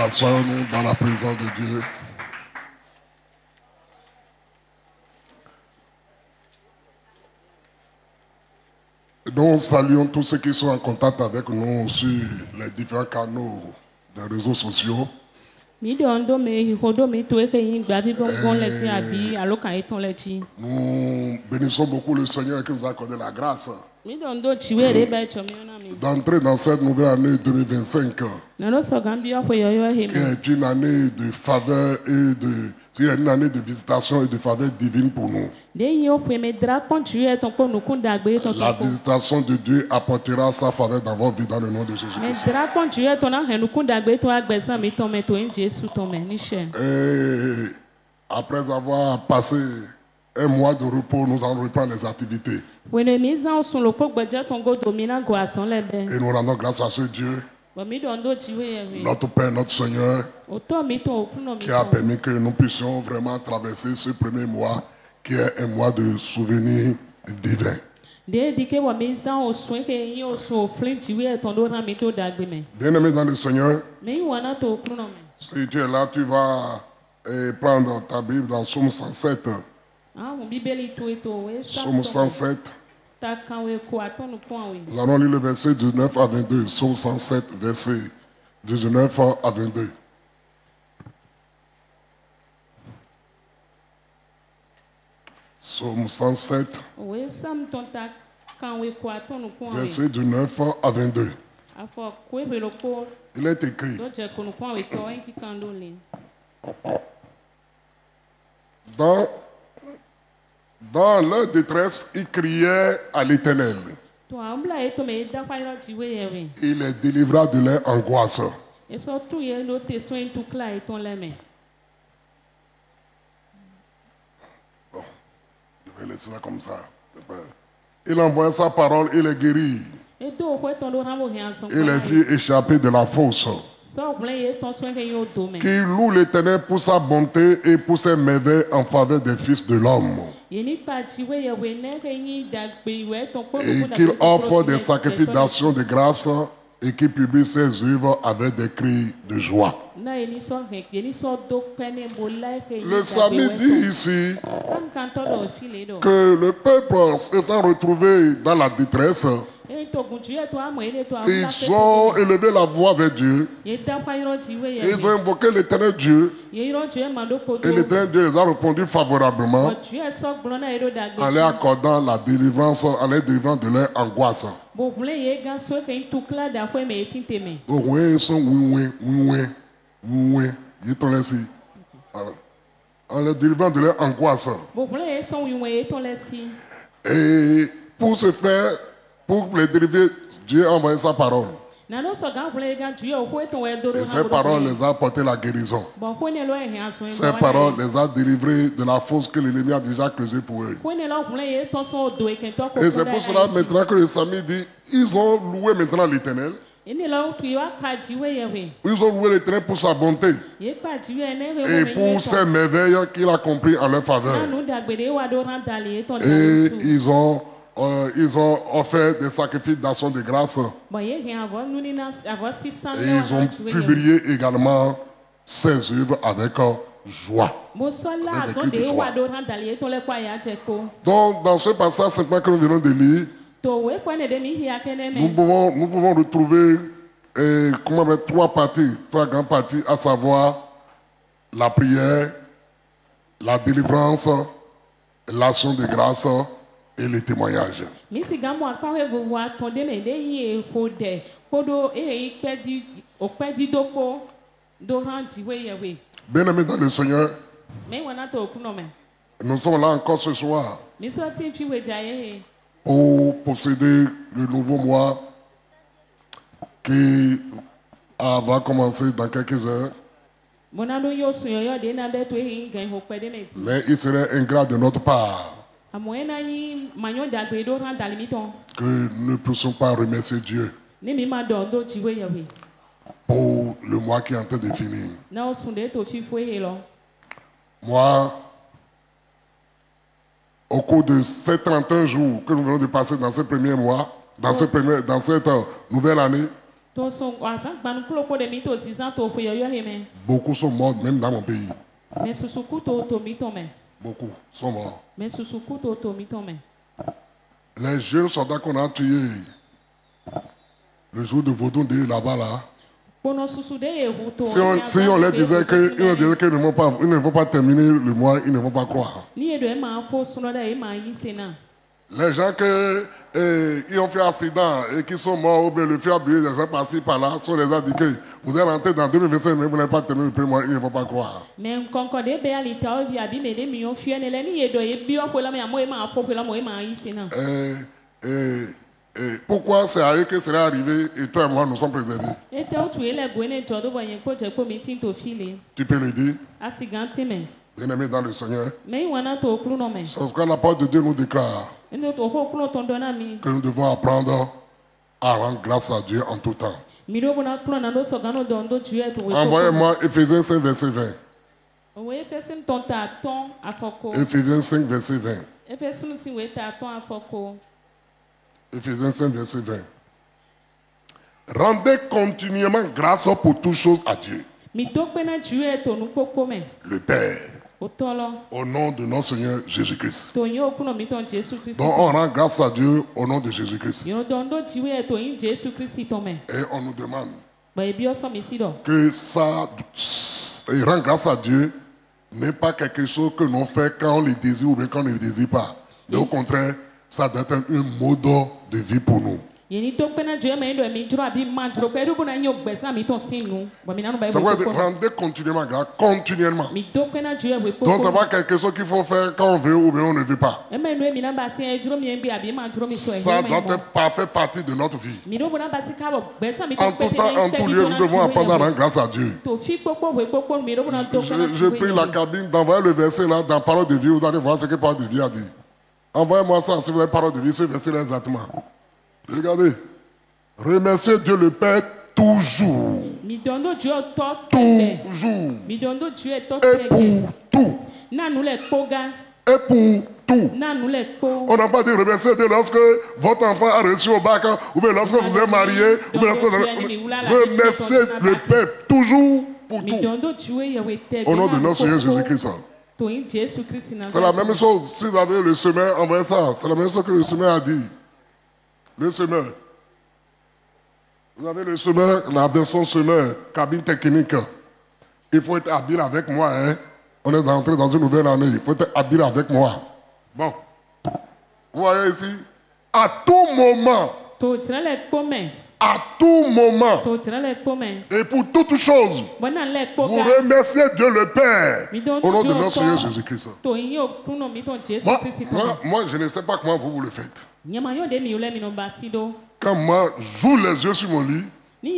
Assoyons-nous dans la présence de Dieu. Nous saluons tous ceux qui sont en contact avec nous sur les différents canaux des réseaux sociaux. Nous bénissons beaucoup le Seigneur qui nous a accordé la grâce d'entrer dans cette nouvelle année 2025 qui est une année de faveur et une année de visitation et de faveur divine pour nous. La visitation de Dieu apportera sa faveur dans votre vie dans le nom de Jésus-Christ. Et après avoir passé un mois de repos, nous allons reprendre les activités. Et nous rendons grâce à ce Dieu, notre Père, notre Seigneur, qui a permis que nous puissions vraiment traverser ce premier mois, qui est un mois de souvenirs divins. Bien-aimés dans le Seigneur, si tu es là, tu vas prendre ta Bible dans Psaume 107. Psaume 107. Nous allons lire le verset 19 à 22. Psaume 107, verset 19 à 22. Psaume 107, verset 19 à 22. Il est écrit: Dans leur détresse, ils criaient à l'Éternel. Il les délivra de leur angoisse. Je vais laisser ça comme ça. Il envoya sa parole, il les guérit. Il les fit échapper de la fosse. Qui loue l'Éternel pour sa bonté et pour ses merveilles en faveur des fils de l'homme. Et qu'il offre des sacrifices d'action de grâce et qu'il publie ses œuvres avec des cris de joie. Le psalmiste dit ici que le peuple étant retrouvé dans la détresse, ils ont élevé la voix vers Dieu. Ils ont invoqué l'Éternel Dieu. Et l'Éternel Dieu les a répondu favorablement en leur accordant la délivrance, en les délivrant de leur angoisse. Donc, ils sont en les délivrant de leur angoisse. Et pour ce faire, pour les délivrer, Dieu a envoyé sa parole. Et ces paroles les a apporté la guérison. Ces paroles les a délivrés de la fosse que l'ennemi a déjà creusée pour eux. Et c'est pour cela maintenant que le psalmiste dit, ils ont loué maintenant l'Éternel. Ils ont loué l'Éternel pour sa bonté et pour ses merveilles qu'il a compris en leur faveur. Et ils ont offert des sacrifices d'action de grâce. Et ils ont publié également ses œuvres avec joie. Avec des cris de joie. Donc, dans ce passage simplement que nous venons de lire, nous pouvons retrouver trois grandes parties, à savoir la prière, la délivrance, l'action de grâce et les témoignages. Bien-aimés dans le Seigneur, nous sommes là encore ce soir pour posséder le nouveau mois qui va commencer dans quelques heures. Mais il serait ingrat de notre part que nous ne puissions pas remercier Dieu pour le mois qui est en train de finir. Moi, au cours de ces 31 jours que nous venons de passer dans ce premier mois, dans cette nouvelle année, Beaucoup sont morts même dans mon pays. Beaucoup sont morts. Les jeunes soldats qu'on a tués le jour de Vaudou là-bas là. Si on leur disait qu'ils ne vont pas terminer le mois, ils ne vont pas croire. Les gens qui ont fait accident et qui sont morts, ou bien le feu a brûlé des gens par-ci par-là, sont les indiqués. Vous êtes rentré dans 2025, mais vous n'avez pas terminé le premier mois, ils ne vont pas croire. Pourquoi c'est à eux que cela est arrivé et toi et moi nous sommes préservés? Tu peux le dire? Bien-aimés dans le Seigneur, c'est ce que la parole de Dieu nous déclare, que nous devons apprendre à rendre grâce à Dieu en tout temps. Envoyez-moi Éphésiens 5, verset 20. Éphésiens 5, verset 20. Éphésiens 5, verset 20. Rendez continuellement grâce pour toutes choses à Dieu, le Père, au nom de notre Seigneur Jésus-Christ. Donc on rend grâce à Dieu au nom de Jésus-Christ. Et on nous demande que ça, et rendre grâce à Dieu n'est pas quelque chose que l'on fait quand on le désire ou bien quand on ne le désire pas. Mais au contraire, ça doit être un mode de vie pour nous. Ça veut dire rendre continuellement grâce, continuellement. Donc c'est pas quelque chose qu'il faut faire quand on veut ou bien on ne veut pas. Ça doit faire partie de notre vie. En tout temps, en tout lieu, nous devons apprendre à rendre grâce à Dieu. Je prie la cabine d'envoyer le verset là dans Parole de vie. Vous allez voir ce que Parole de vie a dit. Envoyez-moi ça si vous avez Parole de vie, ce verset là exactement. Regardez. Remerciez Dieu le Père toujours. Toujours. Et pour tout. Et pour tout. On n'a pas dit remercier Dieu lorsque votre enfant a reçu au bac, ou bien lorsque vous êtes marié, ou bien lorsque remerciez le Père toujours pour tout. Au nom de notre Seigneur Jésus-Christ. C'est la même chose. Si vous avez le semeur, envoyez ça. C'est la même chose que le semeur a dit. Le semeur. Vous avez le semeur, la version semeur, cabine technique. Il faut être habile avec moi. Hein? On est entré dans une nouvelle année. Il faut être habile avec moi. Bon. Vous voyez ici, à tout moment. À tout moment. Et pour toutes choses. Vous remerciez Dieu le Père. Au nom de notre Seigneur Jésus-Christ. Moi, je ne sais pas comment vous le faites. Quand moi, j'ouvre les yeux sur mon lit, ce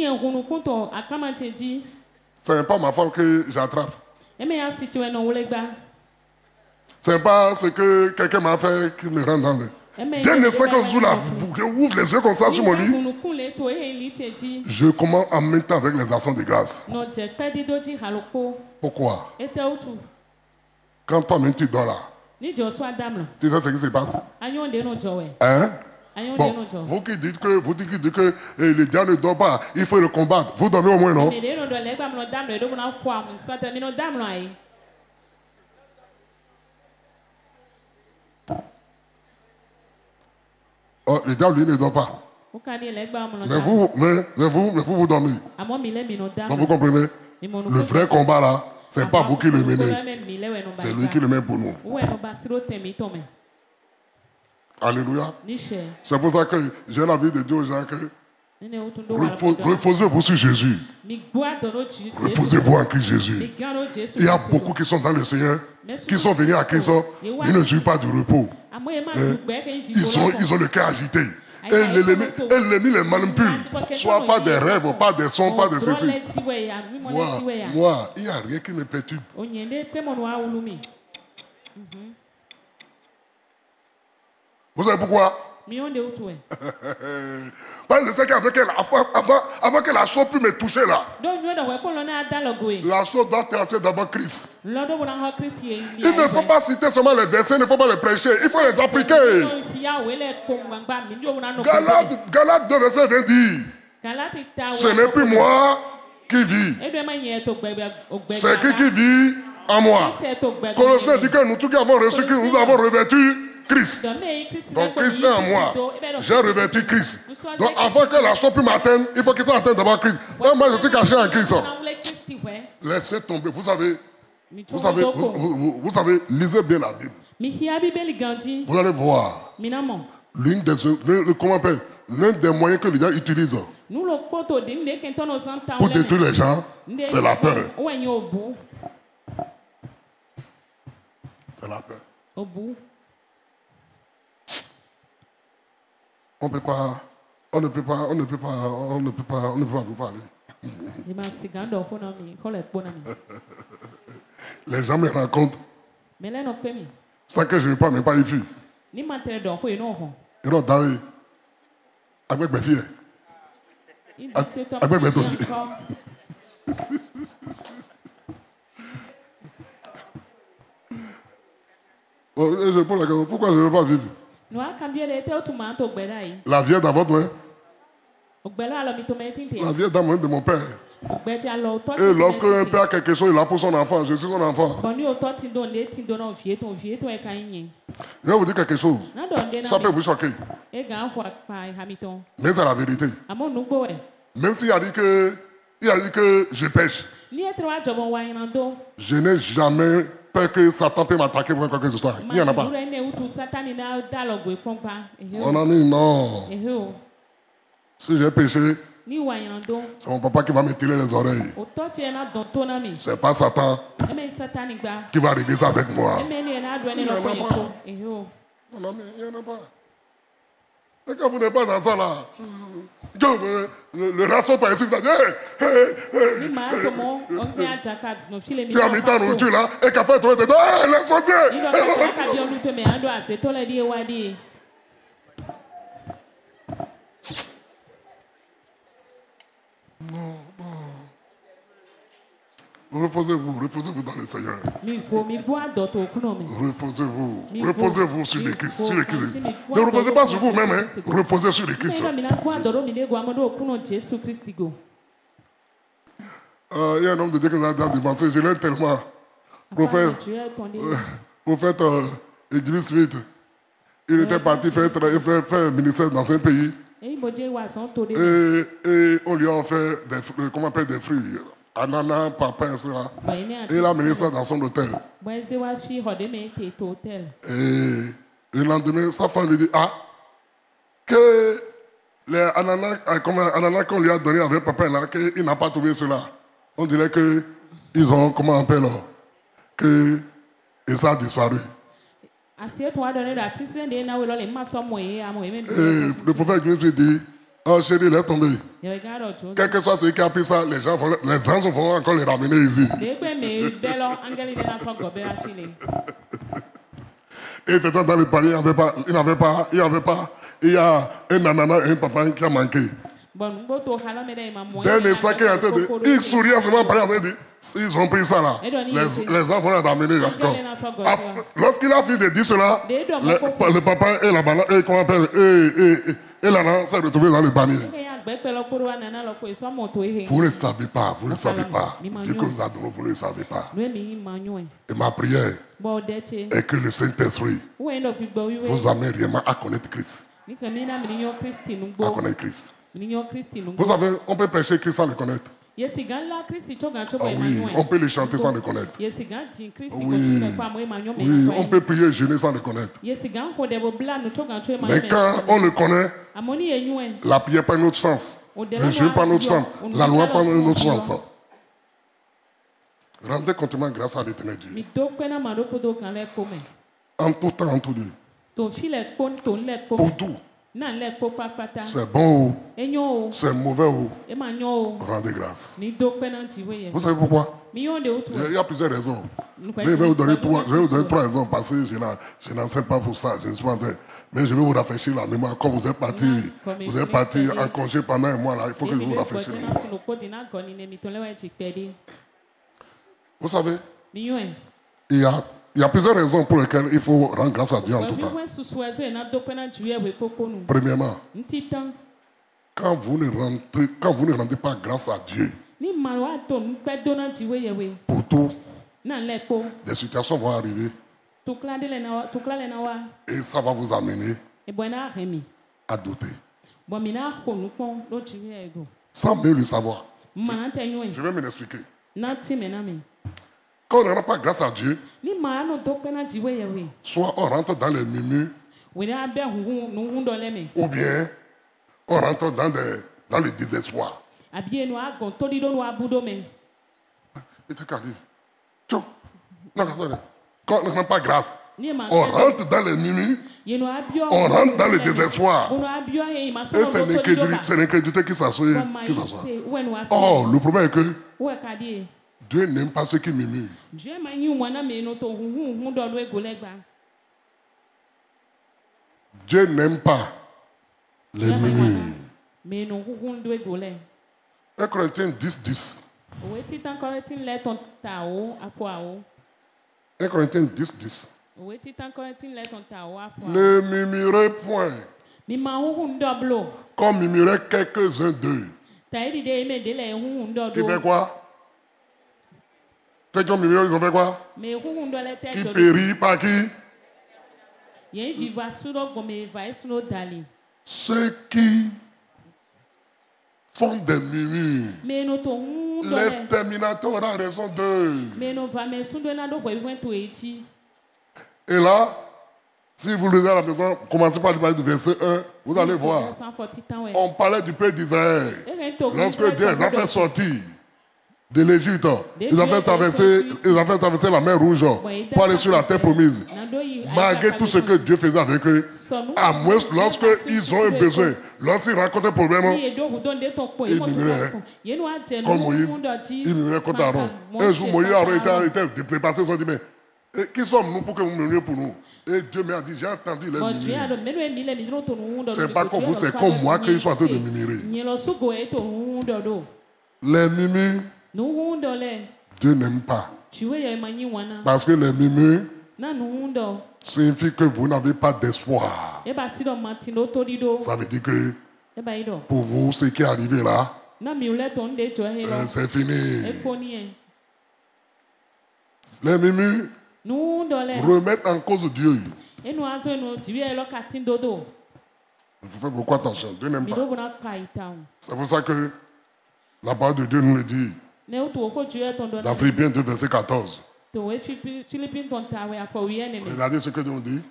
n'est pas ma femme que j'attrape. Ce n'est pas ce que quelqu'un m'a fait qui me rend dans le... Dieu ne sait que j'ouvre les yeux comme ça sur mon lit. Je commence en même temps avec les actions de grâce. Pourquoi? Quand toi-même tu dors là, tu sais ce qui se passe? Hein? Bon, vous qui dites que le diable ne dort pas, il faut le combattre. Vous dormez au moins, non? Oh, le diable, lui, ne dort pas. Mais vous dormez. Donc, vous comprenez? Le vrai combat, là, ce n'est pas vous qui le menez. C'est lui qui le mène pour nous. Alléluia. C'est pour ça que j'ai l'habitude de dire aux gens que reposez-vous sur Jésus. Reposez-vous en Christ Jésus. Il y a beaucoup qui sont dans le Seigneur, qui sont venus à Christ, ils ne jouent pas du repos. Ils ont le cœur agité. Et l'ennemi les manipule. Soit pas des rêves, pas des sons, pas de ceci. Moi, il n'y a rien qui me perturbe. Vous savez pourquoi? Parce que c'est qu'avec elle, avant que la chose puisse me toucher là, la chose doit tracer d'abord Christ. Il ne faut pas citer seulement les versets, il ne faut pas les prêcher, il faut les appliquer. Galates 2, verset 20 dit, Ce n'est plus moi qui vis. C'est Christ qui vit en moi. Colossiens dit que nous tous qui avons reçu Christ, nous avons revêtu Christ. Donc Christ est en moi. J'ai revêtu Christ. Donc avant que la chose puisse m'atteindre, il faut qu'il s'atteigne d'abord Christ. Donc moi je suis caché en Christ. Laissez tomber. Vous savez, lisez bien la Bible. Vous allez voir. L'un des moyens que les gens utilisent pour détruire les gens, c'est la peur. C'est la peur. On ne peut pas vous parler. Les gens me racontent. C'est que je ne parle même pas une fille. You know, David. Avec mes filles. Avec mes filles. Je pose la question, pourquoi je ne veux pas vivre? La vie est dans votre main. La vie est dans la main de mon père. Et lorsque un père a quelque chose, il a pour son enfant. Je suis son enfant. Je vais vous dire quelque chose. Ça peut vous choquer. Mais c'est la vérité. Même s'il a dit que je pêche, je n'ai jamais peur que Satan peut m'attaquer pour quoi que ce soit. Il n'y en a pas. Mon ami, non. Si j'ai péché, c'est mon papa qui va me tirer les oreilles. C'est pas Satan qui va régler ça avec moi. Il n'y en a pas. Mon ami, il n'y en a pas. Et quand vous n'êtes pas dans ça là, le raceau par ici, vous dites, tu as mis ta nourriture là, et qu'à faire, tu vas te dire, les sorciers! Non. Reposez-vous dans le Seigneur. Reposez-vous sur le Christ. Ne reposez pas sur vous-même, hein. Reposez sur le Christ. Il y a un homme de Dieu qui nous a avancé, je l'aime tellement. Prophète Edwin Smith, il était parti faire un ministère dans un pays. Et on lui a offert des fruits. Ananas, papin, cela. Et il a mené ça dans son hôtel. Et le lendemain, sa femme lui dit, que les ananas qu'on lui a donné avec papin là, qu'il n'a pas trouvé cela. On dirait qu'ils ont, que ça a disparu. Et le prophète lui dit, oh chérie, laisse tomber. Quel que soit celui qui a pris ça, les anges vont encore les ramener ici. Et peut-être dans le panier, il n'y avait pas. Il y a un ananas et un papa qui a manqué. D'un instant qu'il a été il sourit à ce moment, il dit, ils ont pris ça là. Les enfants vont les ramener encore. Lorsqu'il a fini de dire cela, le papa et la banane, et l'ananas s'est retrouvé dans le panier. Vous ne savez pas. Dieu que nous adorons, vous ne savez pas. Et ma prière est que le Saint-Esprit vous amène réellement à connaître Christ. À connaître Christ. Vous savez, on peut prêcher Christ sans le connaître. Oui, on peut le chanter sans le connaître. Oui, on peut prier et jeûner sans le connaître. Mais quand on le connaît, la prière prend un autre sens. Le jeûne prend un autre sens. La loi prend un autre sens. Rendez continuellement grâce à l'Éternel Dieu. En tout temps, en tout lieu. Pour tout. C'est bon ou c'est mauvais ou rendez grâce. Vous savez pourquoi? Il y a plusieurs raisons. Je vais vous donner trois raisons parce que je n'enseigne pas pour ça. Je ne suis pas en train. Mais je vais vous rafraîchir la mémoire. Quand vous êtes parti en congé pendant un mois, là, il faut que je vous rafraîchisse. Vous savez, il y a plusieurs raisons pour lesquelles il faut rendre grâce à Dieu en tout temps. Premièrement, quand vous ne rendez pas grâce à Dieu, pour tout, des situations vont arriver et ça va vous amener à douter. Sans mieux le savoir. Je vais me l'expliquer. Quand on ne rend pas grâce à Dieu, soit on rentre dans les murmures, ou bien on rentre dans le désespoir. Quand on ne rend pas grâce, on rentre dans les murmures, on rentre dans le désespoir. Et c'est l'incrédulité qui s'assoit. Oh, le problème est que Dieu n'aime pas ceux qui murmurent. Dieu n'aime pas les murmures. 1 Corinthiens 10:10. 1 Corinthiens 10:10. Ne murmurez point, comme murmuraient quelques-uns d'eux. Qui fait quoi? Ceux qui ont murmuré, ils ont fait quoi? Qui périt par qui? Ceux qui font des murmures, l'exterminateur aura raison d'eux. Et là, si vous lisez à la maison, commencez par le verset 1, vous allez voir. On parlait du peuple d'Israël. Lorsque Dieu les a fait sortir de l'Égypte, ils ont fait traverser la mer Rouge pour aller sur la terre promise. Malgré tout ce que Dieu faisait avec eux, à moins lorsqu'ils ont un besoin, lorsqu'ils rencontrent un problème, ils murmuraient. Comme Moïse, ils murmuraient contre Aaron. Un jour, Moïs et Aaron étaient dépassés, ils ont dit, mais qui sommes-nous pour que vous murmuriez pour nous? Et Dieu m'a dit, j'ai entendu les murmures. C'est pas comme vous, c'est comme moi qu'ils sont en train de murmurer. Les murmures, Dieu n'aime pas. Parce que les murmures signifie que vous n'avez pas d'espoir. Ça veut dire que pour vous, ce qui est arrivé là, c'est fini. Les murmures remettent en cause Dieu. Il faut faire beaucoup attention. Dieu n'aime pas. C'est pour ça que la parole de Dieu nous le dit. Dans Philippiens 2, verset 14. Regardez ce que Dieu nous dit.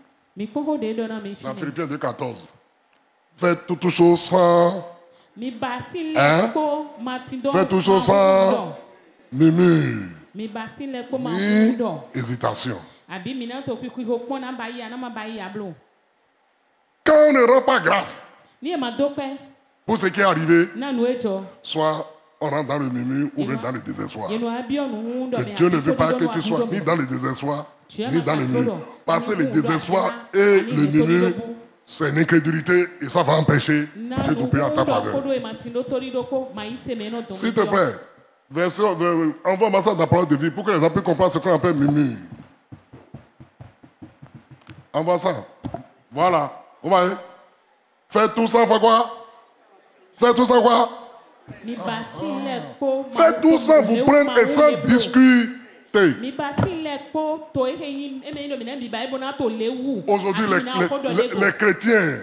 Dans Philippiens 2, 14. Faites toutes choses sans... Faites toutes choses sans murmure ni hésitation. Quand on ne rend pas grâce pour ce qui est arrivé, soit on rentre dans le murmure ou bien dans le désespoir. Et Dieu ne veut pas que tu sois ni dans le désespoir, ni dans le murmure. Parce que le désespoir et le murmure, c'est une incrédulité et ça va empêcher Dieu d'opérer en ta faveur. S'il te plaît, envoie-moi ça dans la parole de vie pour que les gens puissent comprendre ce qu'on appelle murmure. Envoie ça. Voilà. Vous voyez? Faites tout ça, fait quoi? Faites tout ça, quoi? Faites tout sans vous prendre et sans discuter. Aujourd'hui, les chrétiens,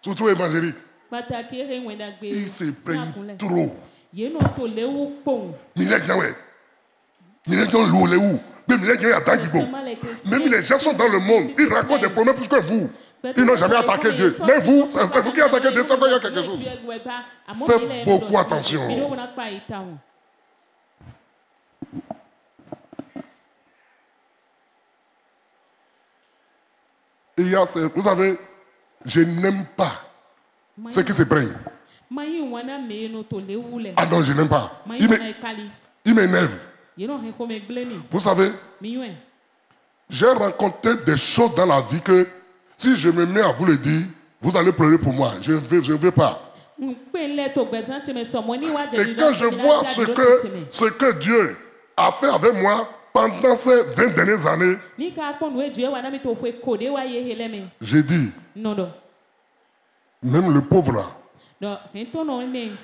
surtout évangéliques, ils se plaignent trop. Même les gens sont dans le monde, ils racontent des problèmes plus que vous. Ils n'ont jamais attaqué Dieu. Mais vous, c'est vous qui attaquez Dieu, c'est qu'il y a quelque chose. Faites beaucoup attention. Vous savez, je n'aime pas ceux qui se plaignent. Ah non, je n'aime pas. Il m'énerve. Vous savez, j'ai rencontré des choses dans la vie que si je me mets à vous le dire, vous allez pleurer pour moi. Je ne veux pas. Et quand je vois ce que Dieu a fait avec moi pendant ces 20 dernières années, j'ai dit, même le pauvre là,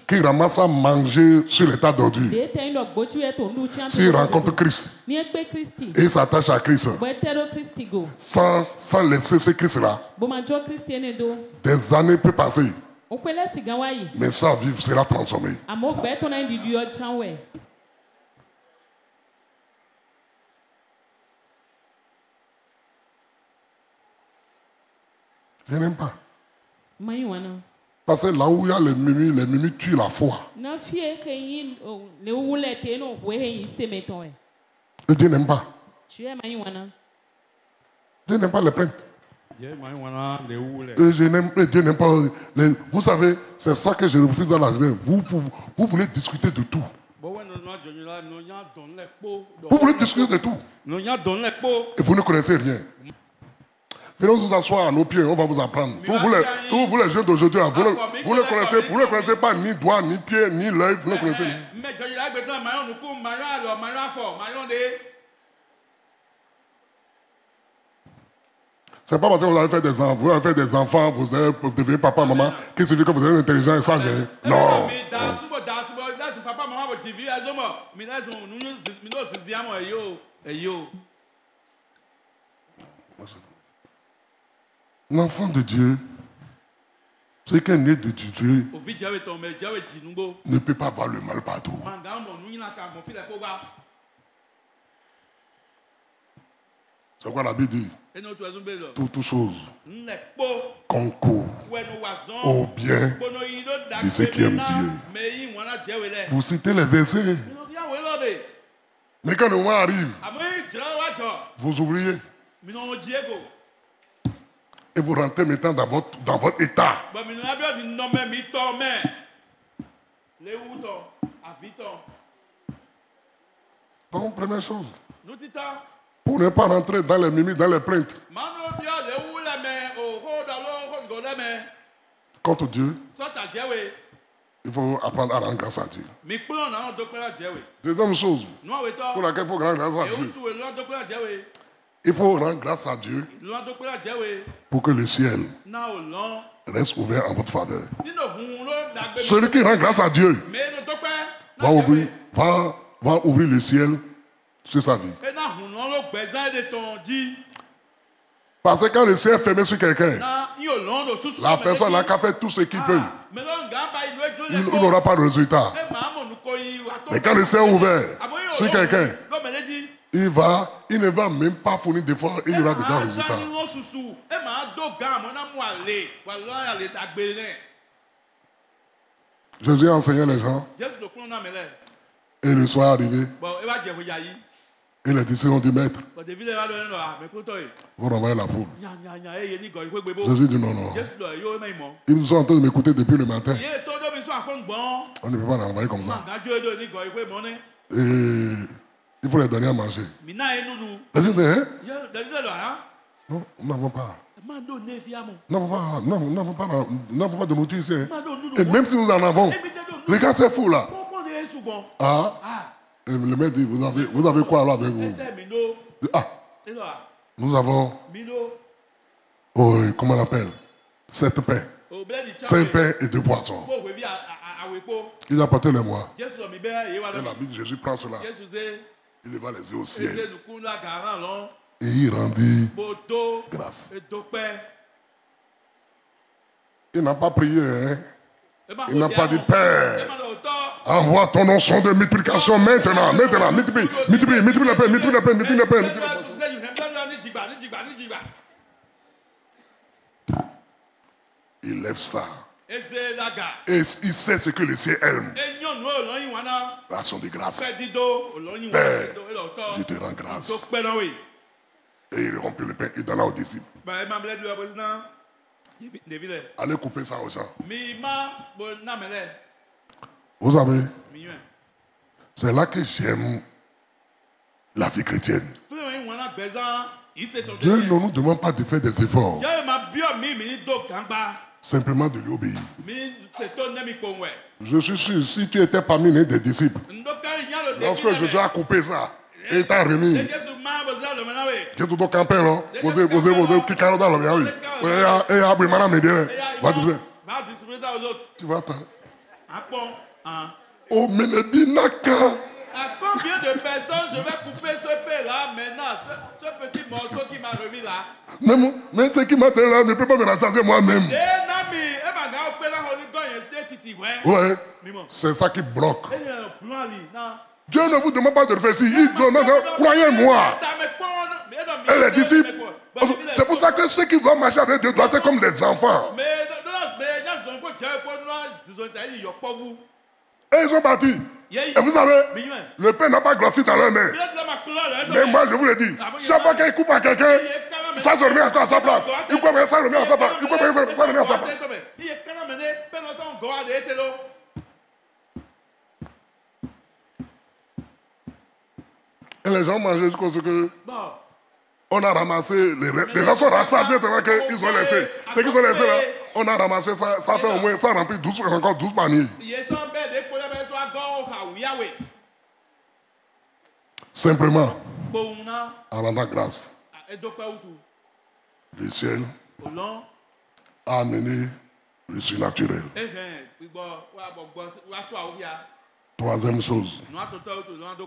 qui ramasse à manger sur l'état d'ordure, s'il rencontre Christ et s'attache à Christ, sans laisser ce Christ-là, des années peuvent passer, mais sa vie sera transformée. Je n'aime pas. Parce que là où il y a les mimi tuent la foi. Et Dieu n'aime pas. Dieu n'aime pas les plaintes. Et Dieu n'aime pas vous savez, c'est ça que je refuse dans la jeunesse. Vous voulez discuter de tout. Vous voulez discuter de tout. Et vous ne connaissez rien. Venez vous asseoir à nos pieds, on va vous apprendre. Tous vous les jeunes d'aujourd'hui, vous ne connaissez pas ni doigt, ni pied, ni l'œil, vous ne connaissez rien. C'est pas parce que vous avez fait des enfants, vous devenez papa, maman, qui suffit que vous êtes intelligent et sage. Non. L'enfant de Dieu, ce qui est né de Dieu, ne peut pas voir le mal partout. C'est quoi la Bible dit? Toutes choses concourent au bien de ceux qui aiment Dieu. Vous citez les versets. Mais quand le moment arrive, vous oubliez. Et vous rentrez maintenant dans votre état. Donc, première chose, pour ne pas rentrer dans les mimiques, dans les plaintes contre Dieu, il faut apprendre à rendre grâce à Dieu. Deuxième chose, pour laquelle il faut rendre grâce à Dieu. Il faut rendre grâce à Dieu pour que le ciel reste ouvert en votre faveur. Celui qui rend grâce à Dieu va ouvrir le ciel sur sa vie. Parce que quand le ciel est fermé sur quelqu'un, la personne n'a qu'à faire tout ce qu'il peut. Il n'aura pas de résultat. Mais quand le ciel est ouvert sur quelqu'un, il ne va même pas fournir d'efforts et il y aura de grands résultats. Jésus a enseigné les gens. Et le soir arrivé, et les disciples ont dit, Maître, vous renvoyez la foule. Jésus dit, non. Ils nous sont en train de m'écouter depuis le matin. On ne peut pas les renvoyer comme ça. Et il faut les donner à manger. Jésus dit, hein? Non, nous n'avons pas. Nous n'avons pas de nourriture ici. Hein? Et même si nous en avons, regarde ces fous là. Et le maître dit, vous avez quoi alors avec vous? Nous avons, comment on appelle? 7 pains. 5 pains et 2 poissons. Il a porté les moi. Et la Bible, Jésus prend cela. Il leva les yeux au ciel. Et il rendit grâce. Il n'a pas prié, hein? Il n'a pas dit, Père, envoie ton onction de multiplication maintenant, multiplie la paix, multiplie la paix. Il lève ça. Et il sait ce que le ciel aime. L'action de grâce. Père, je te rends grâce. Et il remplit le pain et donne aux disciples. Allez couper ça aux gens. Vous savez, c'est là que j'aime la vie chrétienne. Dieu ne nous demande pas de faire des efforts. Simplement de lui obéir. Je suis sûr, si tu étais parmi les des disciples, lorsque Jésus a coupé ça, et t'a remis, j'ai tout au campé là, vous qui carrez dans le bien, et après madame me dit, va te faire. montrer ça aux autres. Tu vas attendre. Oh, Menebinaka. À combien de personnes je vais couper ce pain-là maintenant, ce petit morceau qui m'a remis là? Mais ce qui m'a fait là ne peut pas me rassasier moi-même. Ouais, c'est ça qui bloque. Dieu ne vous demande pas de réfléchir. Il demande, croyez-moi. Et les disciples, c'est pour ça que ceux qui doivent marcher avec Dieu doivent être comme des enfants. Et ils sont partis. Et vous savez, le pain n'a pas glacé dans leur main. Mais moi, je vous le dis, chaque fois qu'il coupe à quelqu'un, ça se remet encore à sa place. Il coupe ça remet à sa place. Il coupe ça remet à sa place. Et les gens mangeaient jusqu'à ce que on a ramassé les gens sont rassasiés tellement qu'ils ont laissé. Ce qu'ils ont laissé là, on a ramassé ça, ça fait au moins, ça remplit encore 12 paniers. Simplement, en rendant grâce, le ciel a amené le surnaturel. Troisième chose,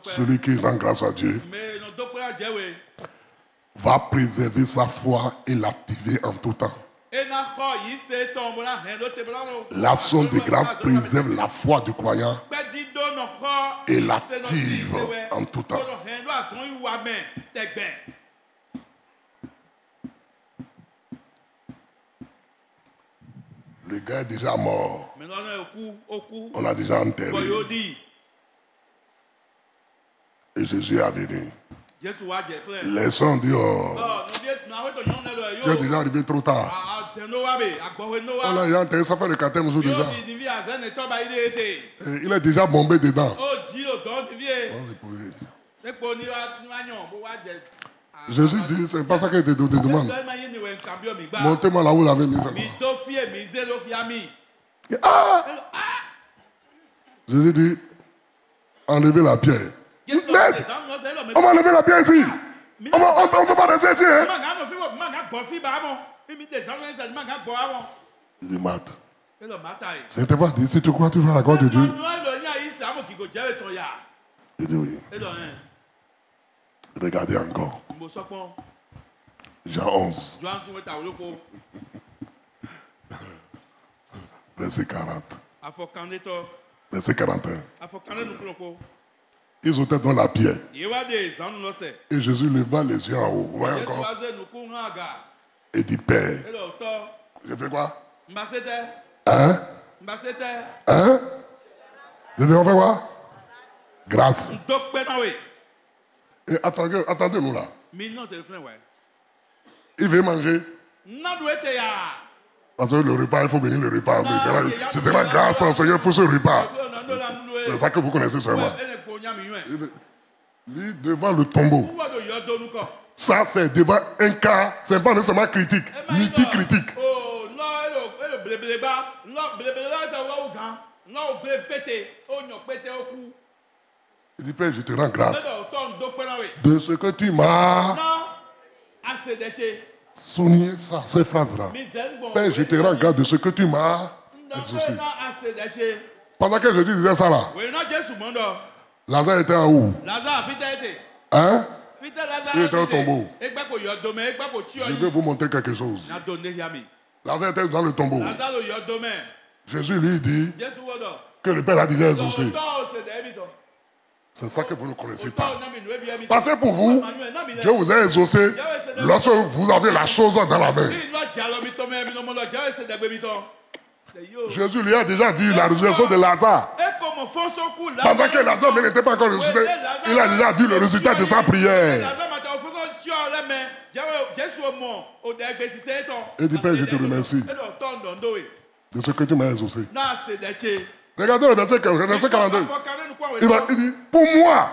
celui qui rend grâce à Dieu va préserver sa foi et l'activer en tout temps. L'action de grâce préserve la foi du croyant et l'active en tout temps. Le gars est déjà mort. On l'a déjà enterré. Et Jésus est venu. Laissons dehors. Tu es déjà arrivé trop tard. On l'a déjà enterré, ça fait le 4e jour déjà. Il est déjà bombé dedans. Jésus dit, c'est pas ça qu'il te demande. Montez-moi là où vous l'avez mis. Ah! Jésus dit, enlevez la pierre. On va enlever la pierre ici. On ne peut pas rester ici. Hein? Il dit, Marthe, je ne t'ai pas dit, si tu crois, tu feras la gloire de Dieu. Il dit oui. Regardez encore. Jean 11. Verset 40. Verset 41. Ils ôtaient dans la pierre. Et Jésus leva les yeux en haut. Vous voyez encore? Et dit, Père, je fais quoi? Hein? Hein? Je dis, on fait quoi? Grâce. Et attendez-nous là. Il veut manger. Parce que le repas, il faut bénir le repas. Je te rends grâce au Seigneur pour ce repas. C'est ça que vous connaissez seulement. Lui, devant le tombeau. Ça, c'est devant un cas, c'est pas nécessairement critique, multi-critique. Il dit, Père, je te rends grâce de ce que tu m'as souligné ça, ces phrases-là. Père, je te rends grâce de ce que tu m'as exaucé. Pendant que je disais ça là, Lazare était en haut. Hein? Il était au tombeau. Je vais vous montrer quelque chose. Lazare était dans le tombeau. Jésus lui dit que le Père a déjà exaucé. C'est ça que vous ne connaissez pas. Parce que pour vous, Dieu vous a exaucé lorsque vous avez la chose dans la main. Jésus lui a déjà vu la résurrection de Lazare. Pendant que Lazare n'était pas encore ressuscité, il a déjà vu le résultat de sa prière. Il dit, Père, je te remercie de ce que tu m'as exaucé. Regardez le verset 42. Il dit, pour moi,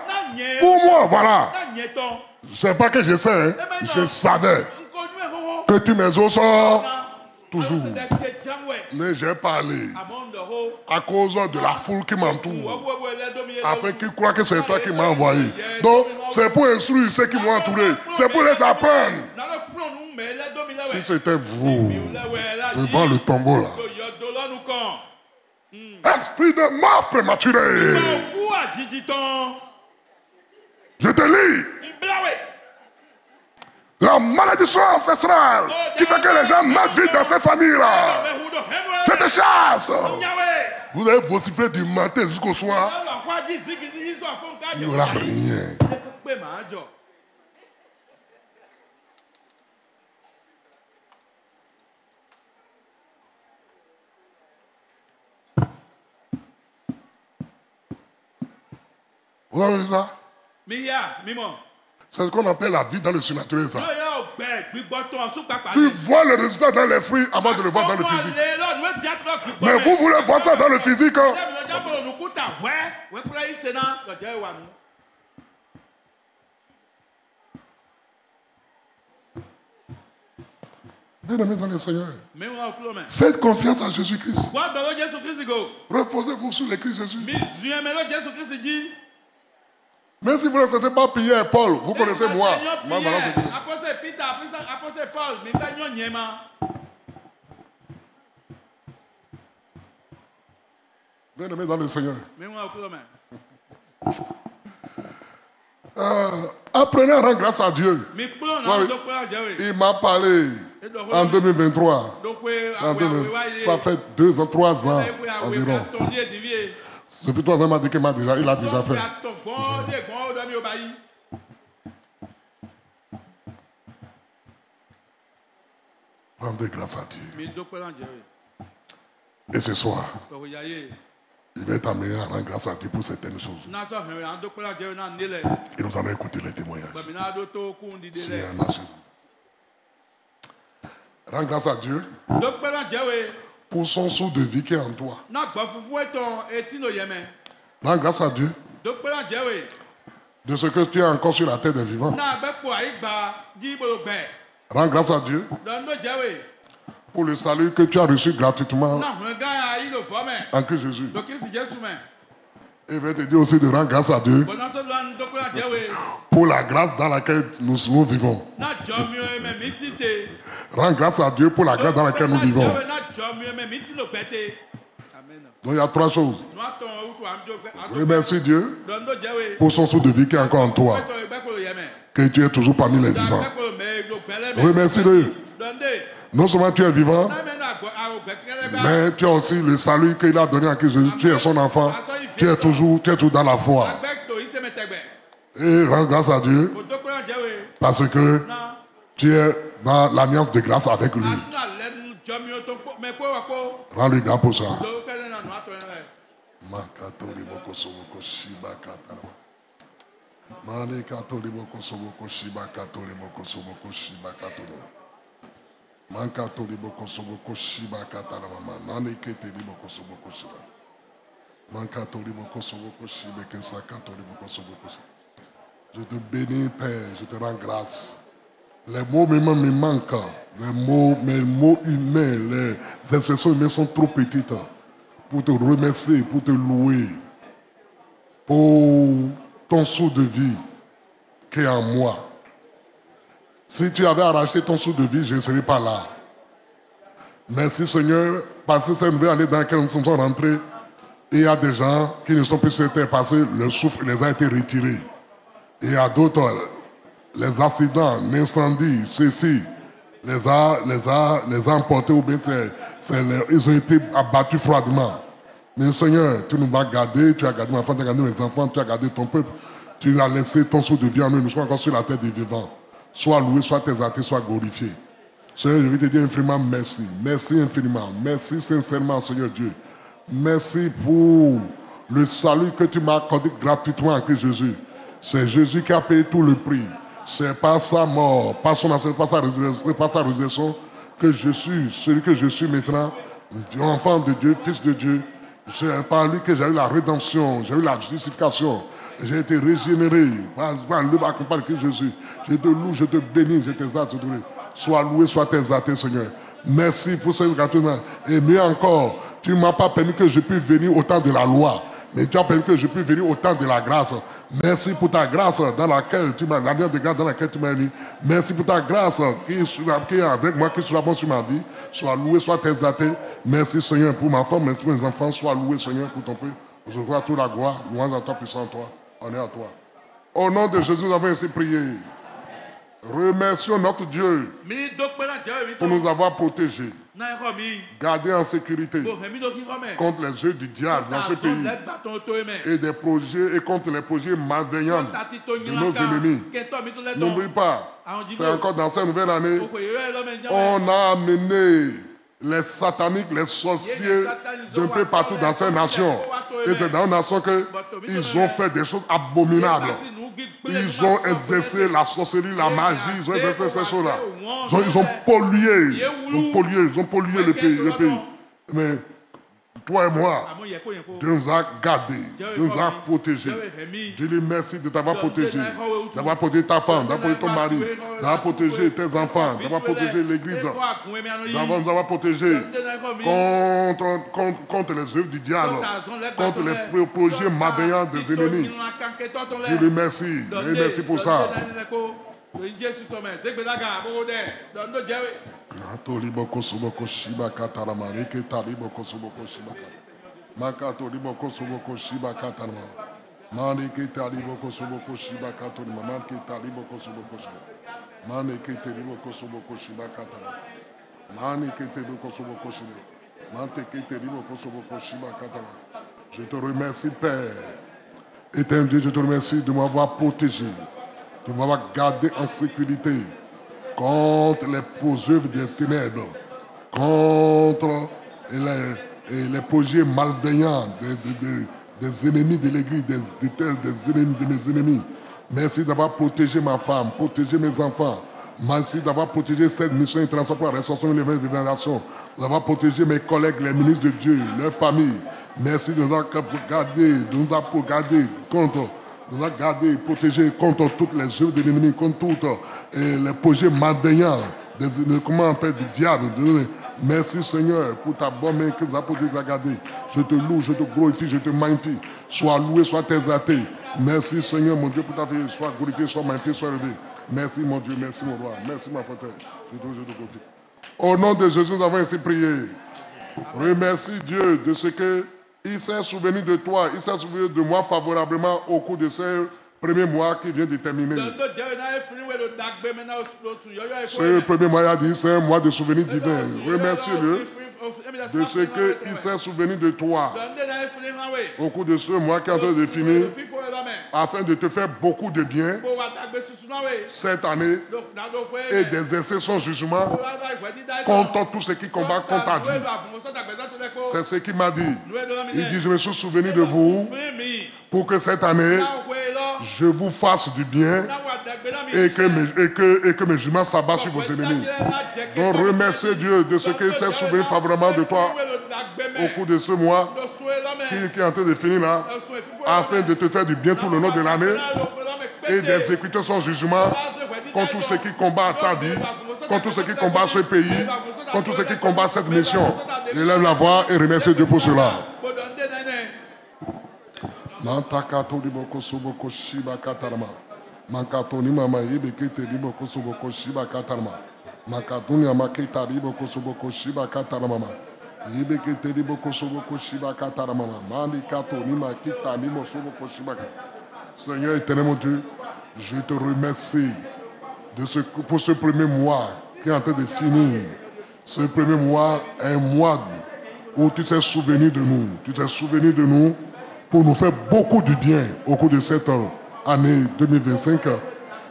voilà. Je ne sais pas que je sais, hein. Je savais que tu m'exauces toujours. Mais j'ai parlé à cause de la foule qui m'entoure, afin qu'ils croient que c'est toi qui m'as envoyé. Donc, c'est pour instruire ceux qui m'ont entouré. C'est pour les apprendre. Si c'était vous, devant le tombeau là, Esprit de mort prématuré. Je te lis. La malédiction ancestrale qui fait que les gens meurent vite dans ces familles-là. Je te chasse. Vous allez vociférer du matin jusqu'au soir. Il n'y aura rien. Vous avez vu ça? C'est ce qu'on appelle la vie dans le surnaturel, ça. Tu vois le résultat dans l'esprit avant de le voir dans le physique. Mais vous voulez voir ça dans le physique, hein? Bien-aimés dans le Seigneur, faites confiance à Jésus-Christ. Reposez-vous sur le Christ Jésus. Même si vous ne connaissez pas Pierre et Paul, vous connaissez moi. Bien-aimés dans le Seigneur. Apprenez à rendre grâce à Dieu. Il m'a parlé en 2023. Ça fait 2 ans, 3 ans environ. Depuis 3 ans, il m'a dit qu'il a déjà fait. Rendez grâce à Dieu. Et ce soir, il va t'amener à rendre grâce à Dieu pour certaines choses. Et nous allons écouter les témoignages. S'il y en a chez vous. Rends grâce à Dieu pour son sceau de vie qui est en toi. Rends grâce à Dieu de ce que tu es encore sur la terre des vivants. Rends grâce à Dieu pour le salut que tu as reçu gratuitement en Christ Jésus. Et il va te dire aussi de rendre grâce à Dieu pour la grâce dans laquelle nous vivons. Rends grâce à Dieu pour la grâce dans laquelle nous vivons. Donc il y a 3 choses. Remercie Dieu pour son sceau de vie qui est encore en toi. Que tu es toujours parmi les vivants. Remercie-le. Non seulement tu es vivant, mais tu as aussi le salut qu'il a donné à Christ Jésus. Tu es son enfant. Tu es toujours dans la foi. Et rends grâce à Dieu parce que tu es dans l'alliance de grâce avec lui. Rends-lui grâce pour ça. Je te bénis, Père, je te rends grâce. Les mots me manquent. Mes mots humains, les expressions humaines sont trop petites pour te remercier, pour te louer, pour ton sceau de vie qui est en moi. Si tu avais arraché ton sceau de vie, je ne serais pas là. Merci Seigneur, parce que c'est une nouvelle année dans laquelle nous sommes rentrés. Et il y a des gens qui ne sont plus sur terre parce que le souffle les a été retiré. Et il y a d'autres, les accidents, l'incendie, ceci, les a emportés ou bien ils ont été abattus froidement. Mais Seigneur, tu nous as gardés, tu as gardé ma femme, tu as gardé mes enfants, tu as gardé ton peuple. Tu as laissé ton sceau de vie en nous, nous sommes encore sur la terre des vivants. Sois loué, sois exalté, sois glorifié. Seigneur, je veux te dire infiniment merci. Merci infiniment. Merci sincèrement, Seigneur Dieu. Merci pour le salut que tu m'as accordé gratuitement en Christ Jésus. C'est Jésus qui a payé tout le prix. C'est par sa mort, par son ascension, par sa résurrection que je suis celui que je suis maintenant, enfant de Dieu, fils de Dieu. C'est par lui que j'ai eu la rédemption, j'ai eu la justification. J'ai été régénéré par le accompagnement de Christ Jésus. Je te loue, je te bénis, je t'exalte. Sois loué, sois exalté, Seigneur. Merci pour ce gratuitement. Et mieux encore, tu ne m'as pas permis que je puisse venir au temps de la loi, mais tu as permis que je puisse venir au temps de la grâce. Merci pour ta grâce dans laquelle tu m'as, la dernière de grâce dans laquelle tu m'as mis. Merci pour ta grâce qui est avec moi, qui soit bon sur ma vie. Sois loué, sois exalté. Merci Seigneur pour ma femme, merci pour mes enfants. Sois loué Seigneur pour ton peuple. Je vois toute la gloire, louange à toi, puissant à toi. Honneur à toi. Au nom de Jésus, nous avons ainsi prié. Remercions notre Dieu pour nous avoir protégés, gardés en sécurité contre les yeux du diable dans ce pays et des projets et contre les projets malveillants de nos ennemis. N'oublie pas, c'est encore dans cette nouvelle année, on a amené les sataniques, les sorciers d'un peu partout dans ces nations. Et c'est dans une nation qu'ils ont fait des choses abominables. Ils ont exercé la sorcellerie, la magie, ils ont exercé ces choses-là. Ils ont pollué le pays. Mais toi et moi, Dieu nous a gardés, Dieu nous a protégés. Dieu lui merci de t'avoir protégé, d'avoir protégé ta femme, d'avoir protégé ton mari, d'avoir protégé tes enfants, d'avoir protégé l'église, d'avoir protégé contre les œuvres du diable, contre les projets malveillants des ennemis. Dieu lui merci, et merci pour ça. Toliboko suboko shiba katarama reke taliboko suboko shiba makatoliboko suboko shiba katarama maneke taliboko suboko shiba katarama maneke taliboko suboko shiba maneke taliboko suboko shiba katarama maneke taliboko suboko shiba maneke taliboko suboko shiba katarama. Je te remercie Père éternel Dieu, je te remercie de m'avoir protégé, de m'avoir gardé en sécurité contre les œuvres des ténèbres, contre les projets malveillants des ennemis de l'Église, des ennemis de mes ennemis. Merci d'avoir protégé ma femme, protégé mes enfants. Merci d'avoir protégé cette mission internationale pour la restauration de l'évangile de la nation, d'avoir protégé mes collègues, les ministres de Dieu, leurs familles. Merci de nous avoir gardé contre... nous a gardés, protégés contre toutes les œuvres de l'ennemi, contre tous les projets malveillants, comment on appelle, du diable. Merci Seigneur pour ta bonne main que nous avons protégé, gardé. Je te loue, je te glorifie, je te magnifie. Sois loué, sois exalté. Merci Seigneur mon Dieu pour ta vie. Sois glorifié, sois magnifié, sois élevé. Merci mon Dieu, merci mon roi, merci ma forteresse. Au nom de Jésus, nous avons ainsi prié. Remercie Dieu de ce que il s'est souvenu de toi, il s'est souvenu de moi favorablement au cours de ces premiers mois qui vient de terminer. Ce premier mois, il a dit, c'est un mois de souvenirs divins. Remercie-le de ce qu'il s'est souvenu de toi au cours de ce mois qui est en train de finir, afin de te faire beaucoup de bien cette année et d'exercer son jugement contre tout ce qui combat contre ta vie. C'est ce qu'il m'a dit. Il dit, je me suis souvenu de vous pour que cette année, je vous fasse du bien et que mes jugements s'abattent sur vos ennemis. Donc remerciez Dieu de ce qu'il s'est souvenu favorablement de toi au cours de ce mois qui est en train de finir là, afin de te faire du bien tout le long de l'année et d'exécuter son jugement contre tous ceux qui combattent ta vie, contre tous ceux qui combattent ce pays, contre tous ceux qui combattent cette mission. Élève la voix et remercie Dieu pour cela. Mantakato liboko suboko shiba katarama. Mankatoni mama yebekete liboko suboko shiba katarama. Mankatoni amaketa liboko suboko shiba katarama. Yebekete liboko suboko shiba katarama. Manikato nimakita limo suboko shiba. Seigneur éternel mon Dieu, je te remercie pour ce premier mois qui est en train de finir. Ce premier mois est un mois où tu t'es souvenu de nous. Tu t'es souvenu de nous pour nous faire beaucoup de bien au cours de cette année 2025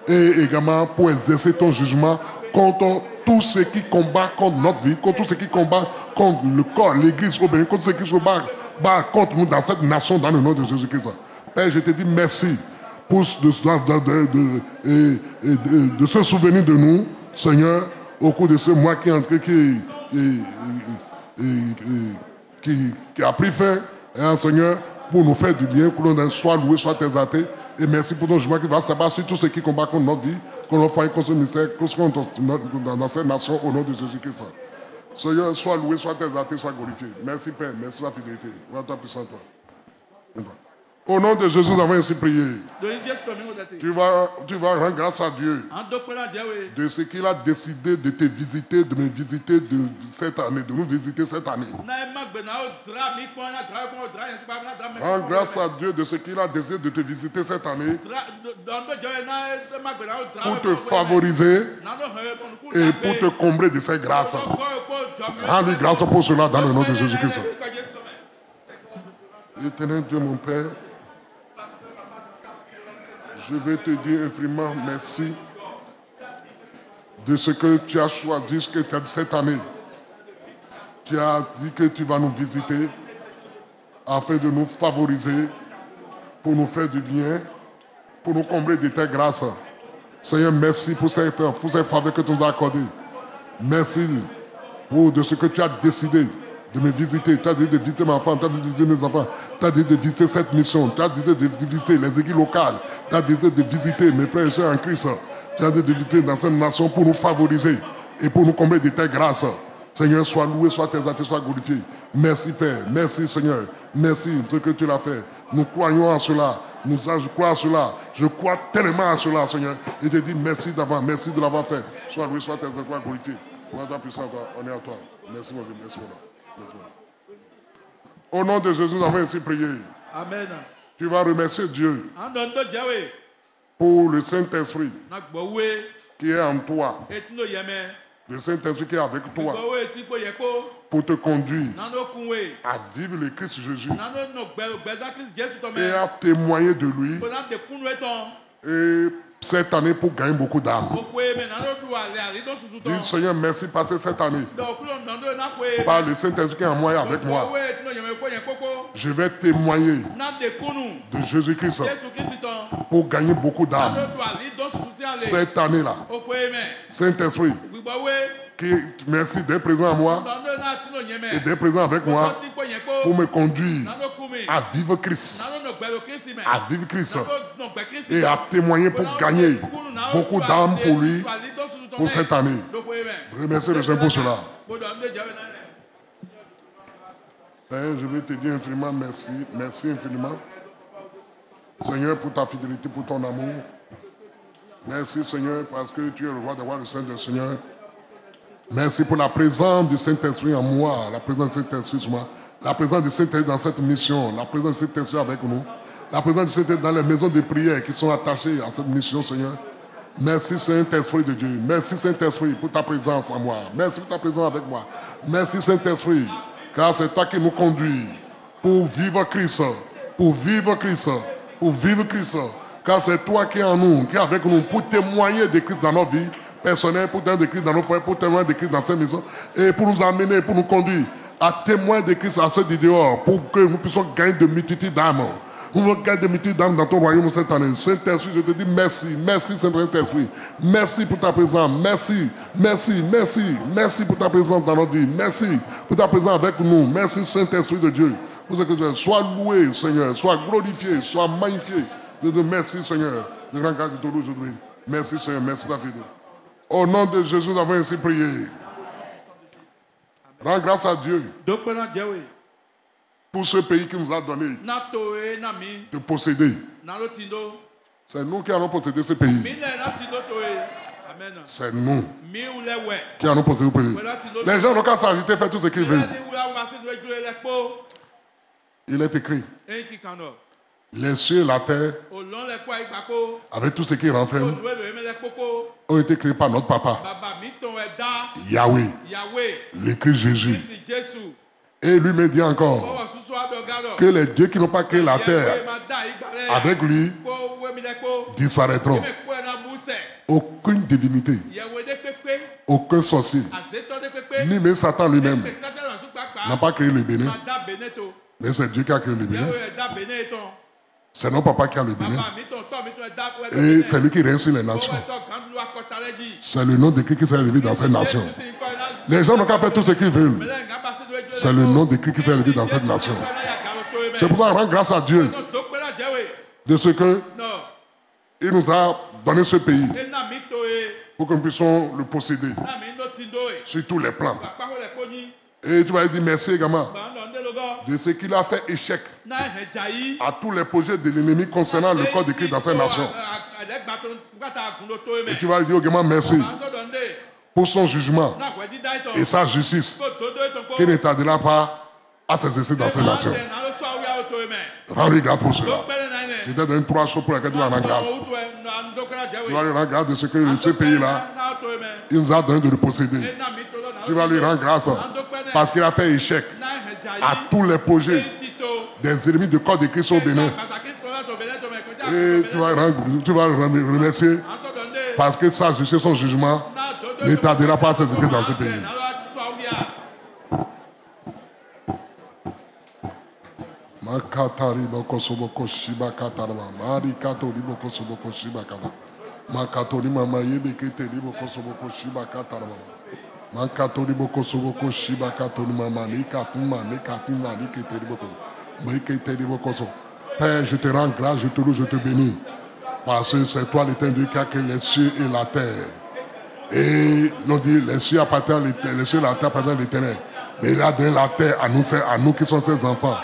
et également pour exercer ton jugement contre tous ceux qui combattent contre notre vie, contre tous ceux qui combattent contre le corps, l'église, contre ceux qui se battent contre nous dans cette nation dans le nom de Jésus-Christ. Père, je te dis merci pour de se souvenir de nous, Seigneur, au cours de ce mois qui est entré, qui a pris fin, hein, Seigneur, pour nous faire du bien, que l'on soit loué, soit exalté. Et merci pour ton jugement qui va s'abattre sur tous ceux qui combattent contre notre vie, contre notre famille, contre ce ministère, dans cette nation, au nom de Jésus-Christ. Seigneur, sois loué, sois exalté, sois glorifié. Merci Père, merci pour la fidélité. Voilà ta puissance, toi. Au nom de Jésus, nous avons ainsi prié. Tu vas rendre grâce à Dieu de ce qu'il a décidé de te visiter, de me visiter cette année, de nous visiter cette année. Rends grâce à Dieu de ce qu'il a décidé de te visiter cette année pour te favoriser et pour te combler de ses grâces. Rends-lui grâce pour cela dans le nom de Jésus-Christ. Éternel Dieu, mon Père, je vais te dire infiniment merci de ce que tu as choisi cette année. Tu as dit que tu vas nous visiter afin de nous favoriser, pour nous faire du bien, pour nous combler de tes grâces. Seigneur, merci pour cette faveur que tu nous as accordée. Merci de ce que tu as décidé de me visiter. Tu as dit de visiter ma femme, tu as dit de visiter mes enfants, tu as dit de visiter cette mission, tu as dit de visiter les églises locales, tu as dit de visiter mes frères et sœurs en Christ, tu as dit de visiter dans cette nation pour nous favoriser et pour nous combler de tes grâces. Seigneur, sois loué, sois exalté, sois glorifié. Merci Père, merci Seigneur, merci de ce que tu l'as fait. Nous croyons à cela, je crois à cela, je crois tellement à cela Seigneur. Et je te dis merci d'avant, merci de l'avoir fait. Sois loué, sois exalté, sois glorifié. Toi puissant, on est à toi. Merci mon Dieu, merci mon Dieu. Au nom de Jésus, nous avons ainsi prié. Amen. Tu vas remercier Dieu pour le Saint-Esprit qui est en toi. Le Saint-Esprit qui est avec toi pour te conduire à vivre le Christ Jésus et à témoigner de lui. Et cette année pour gagner beaucoup d'âmes. Dis Seigneur, merci passer cette année. Par le Saint-Esprit qui est en moi et avec moi. Je vais témoigner de Jésus-Christ pour gagner beaucoup d'âmes. Cette année-là. Saint-Esprit, merci d'être présent à moi et d'être présent avec moi pour me conduire à vivre Christ. À vivre Christ et à témoigner pour gagner beaucoup d'âmes pour lui pour cette année. Remercie le Seigneur pour cela. Père, je vais te dire infiniment merci. Merci infiniment. Seigneur, pour ta fidélité, pour ton amour. Merci Seigneur parce que tu es le roi des rois, le Seigneur des seigneurs. Merci pour la présence du Saint-Esprit en moi, la présence du Saint-Esprit sur moi, la présence du Saint-Esprit dans cette mission, la présence du Saint-Esprit avec nous, la présence du Saint-Esprit dans les maisons de prière qui sont attachées à cette mission, Seigneur. Merci Saint-Esprit de Dieu. Merci Saint-Esprit pour ta présence en moi. Merci pour ta présence avec moi. Merci Saint-Esprit, car c'est toi qui nous conduis pour vivre Christ, pour vivre Christ, pour vivre Christ. Car c'est toi qui es en nous, qui es avec nous, pour témoigner de Christ dans nos vies personnelles, pour témoigner de Christ dans nos foyers, pour témoigner de Christ dans ces maisons, et pour nous amener, pour nous conduire à témoigner de Christ à ceux du dehors, pour que nous puissions gagner de multitudes d'âmes. Nous voulons gagner de multitudes d'âmes dans ton royaume cette année. Saint-Esprit, je te dis merci, merci Saint-Esprit, merci pour ta présence, merci, merci, merci, merci pour ta présence dans notre vie, merci pour ta présence avec nous, merci Saint-Esprit de Dieu. Pour ce que tu es. Sois loué, Seigneur, sois glorifié, sois magnifié. Merci Seigneur, de grand grâce de tout aujourd'hui. Merci Seigneur, merci ta fidélité. Au nom de Jésus, nous avons ainsi prié. Rends grâce à Dieu pour ce pays qui nous a donné de posséder. C'est nous qui allons posséder ce pays. C'est nous qui allons posséder ce pays. Les gens n'ont qu'à s'agiter, faire tout ce qu'ils veulent. Il est écrit. Les cieux et la terre, avec tout ce qui renferme, ont été créés par notre papa, Yahweh, le Christ Jésus. Et lui me dit encore que les dieux qui n'ont pas créé la terre avec lui disparaîtront. Aucune divinité, aucun sorcier, ni même Satan lui-même n'a pas créé le Bénin. Mais c'est Dieu qui a créé le Bénin. C'est notre papa qui a le Bénin. Et c'est lui qui règne sur les nations. C'est le nom de Christ qui s'est élevé dans cette nation. Les gens n'ont qu'à faire tout ce qu'ils veulent. C'est le nom de Christ qui s'est élevé dans cette nation. C'est pour ça qu'on rend grâce à Dieu de ce que il nous a donné ce pays pour que nous puissions le posséder sur tous les plans. Et tu vas lui dire merci également de ce qu'il a fait échec à tous les projets de l'ennemi concernant le code écrit dans cette nation. Et tu vas lui dire également merci pour son jugement et sa justice qui ne tardera pas à s'exercer dans cette nation. Rends-lui grâce pour cela. Je te donne 3 choses pour lesquelles tu vas rendre grâce. Tu vas lui rendre grâce de ce que ce pays-là, il nous a donné de le posséder. Tu vas lui rendre grâce parce qu'il a fait échec à tous les projets des ennemis de code écrit au Bénin. Et tu vas le remercier parce que sa justice, son jugement ne tardera pas à s'exécuter dans ce pays. Makatari boko soboko shiba katarama mari kato liboko soboko shiba kata makato ni mama yebe kete liboko soboko shiba katarama makato liboko soboko shiba kato ni mama ni katuma ni katima ni kete liboko mais kete liboko so. Père, je te rends grâce, je te loue, je te bénis parce que c'est toi l'Éternel qui a créé les cieux et la terre. Et l'on dit les cieux appartiennent à l'Éternel, les cieux et la terre appartiennent à l'Éternel. Mais il a donné la terre à nous qui sommes ses enfants.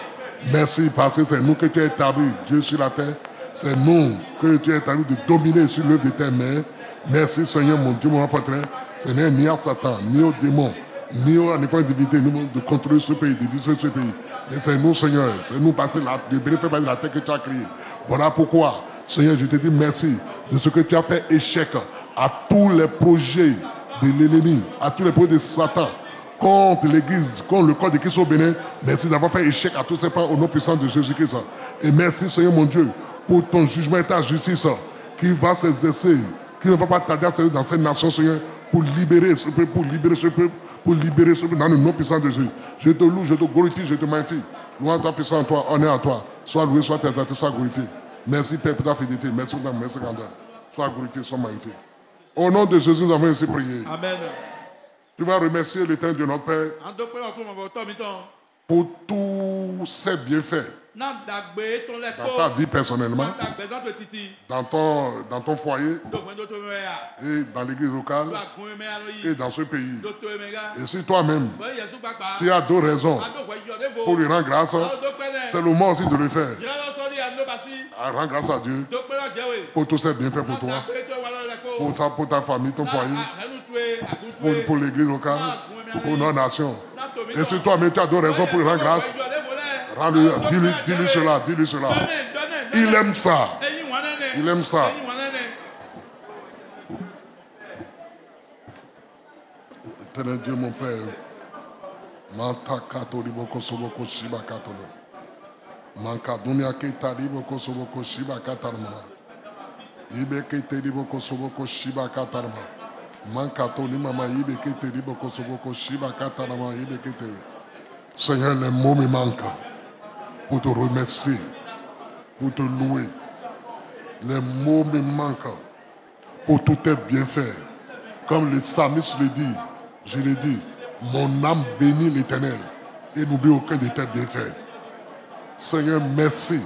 Merci parce que c'est nous que tu as établi, Dieu sur la terre. C'est nous que tu as établi de dominer sur l'œuvre de tes mains. Merci Seigneur mon Dieu, mon enfant frère. Ce n'est ni à Satan, ni aux démons, ni aux enfants divinité, de contrôler ce pays, de détruire ce pays. Mais c'est nous Seigneur, c'est nous passer de bénéficier de la terre que tu as créée. Voilà pourquoi Seigneur, je te dis merci de ce que tu as fait échec à tous les projets de l'ennemi, à tous les projets de Satan. Contre l'Église, contre le corps de Christ au Bénin. Merci d'avoir fait échec à tous ces plans au nom puissant de Jésus-Christ. Et merci Seigneur mon Dieu pour ton jugement et ta justice qui va s'exercer, qui ne va pas tarder à s'exercer dans cette nation Seigneur pour libérer ce peuple, pour libérer ce peuple dans le nom puissant de Jésus. Je te loue, je te glorifie, je te magnifie. Louange toi puissant en toi, honneur à toi. Sois loué, sois exalté, sois glorifié. Merci Père pour ta fidélité, merci pour ta merci grandeur. Sois glorifié, sois magnifié. Au nom de Jésus, nous avons ainsi prié. Amen. Tu vas remercier l'Éternel de notre Père pour tous ses bienfaits dans ta vie personnellement, dans ton foyer et dans l'église locale et dans ce pays. Et si toi-même, tu as d'autres raisons pour lui rendre grâce, c'est le moment aussi de le faire. Rends grâce à Dieu pour tous ses bienfaits pour toi, pour ta famille, ton foyer, pour l'église locale, pour nos nations. Et si toi-même tu as d'autres raisons pour lui rendre grâce, dis-lui cela, dis-lui cela. Il aime ça. Il aime ça. Éternel Dieu, mon Père, Manta Katolibo Kosoboko Shiba Katolo. Mankadunia Ketalibo Kosoboko Shiba Katarma. Ibe Ketalibo Kosoboko Shiba Katarma. Mankatoni Mama Ibe Ketalibo Kosoboko Shiba Katarma. Ibe Ketali. Seigneur, les mots me manquent pour te remercier, pour te louer. Les mots me manquent pour tous tes bienfaits. Comme le psalmiste le dit, je le dis, mon âme bénit l'Éternel et n'oublie aucun de tes bienfaits. Seigneur, merci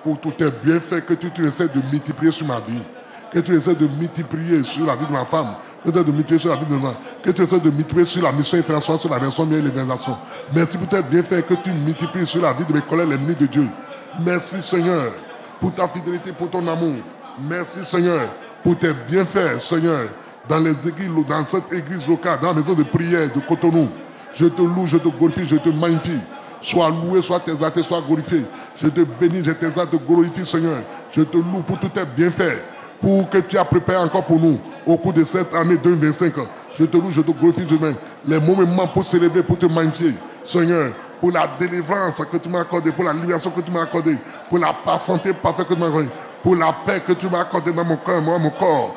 pour tous tes bienfaits que tu essaies de multiplier sur ma vie, que tu essaies de multiplier sur la vie de ma femme, que tu essaies de multiplier sur la vie de moi, que tu essaies de multiplier sur la mission internationale, sur la version mienne et l'évangélisation. Merci pour tes bienfaits que tu multiplies sur la vie de mes collègues, les ennemis de Dieu. Merci Seigneur pour ta fidélité, pour ton amour. Merci Seigneur pour tes bienfaits, Seigneur, dans les églises, dans cette église locale, dans la maison de prière de Cotonou. Je te loue, je te glorifie, je te magnifie. Sois loué, sois exalté, sois glorifié. Je te bénis, je t'exalte, je te glorifie, Seigneur. Je te loue pour tous tes bienfaits, pour que tu as préparé encore pour nous au cours de cette année 2025. Je te loue, je te glorifie, je te magnifie. Les moments pour célébrer, pour te magnifier, Seigneur, pour la délivrance que tu m'as accordée, pour la libération que tu m'as accordée, pour la santé parfaite que tu m'as accordée, pour la paix que tu m'as accordée dans mon cœur, mon corps,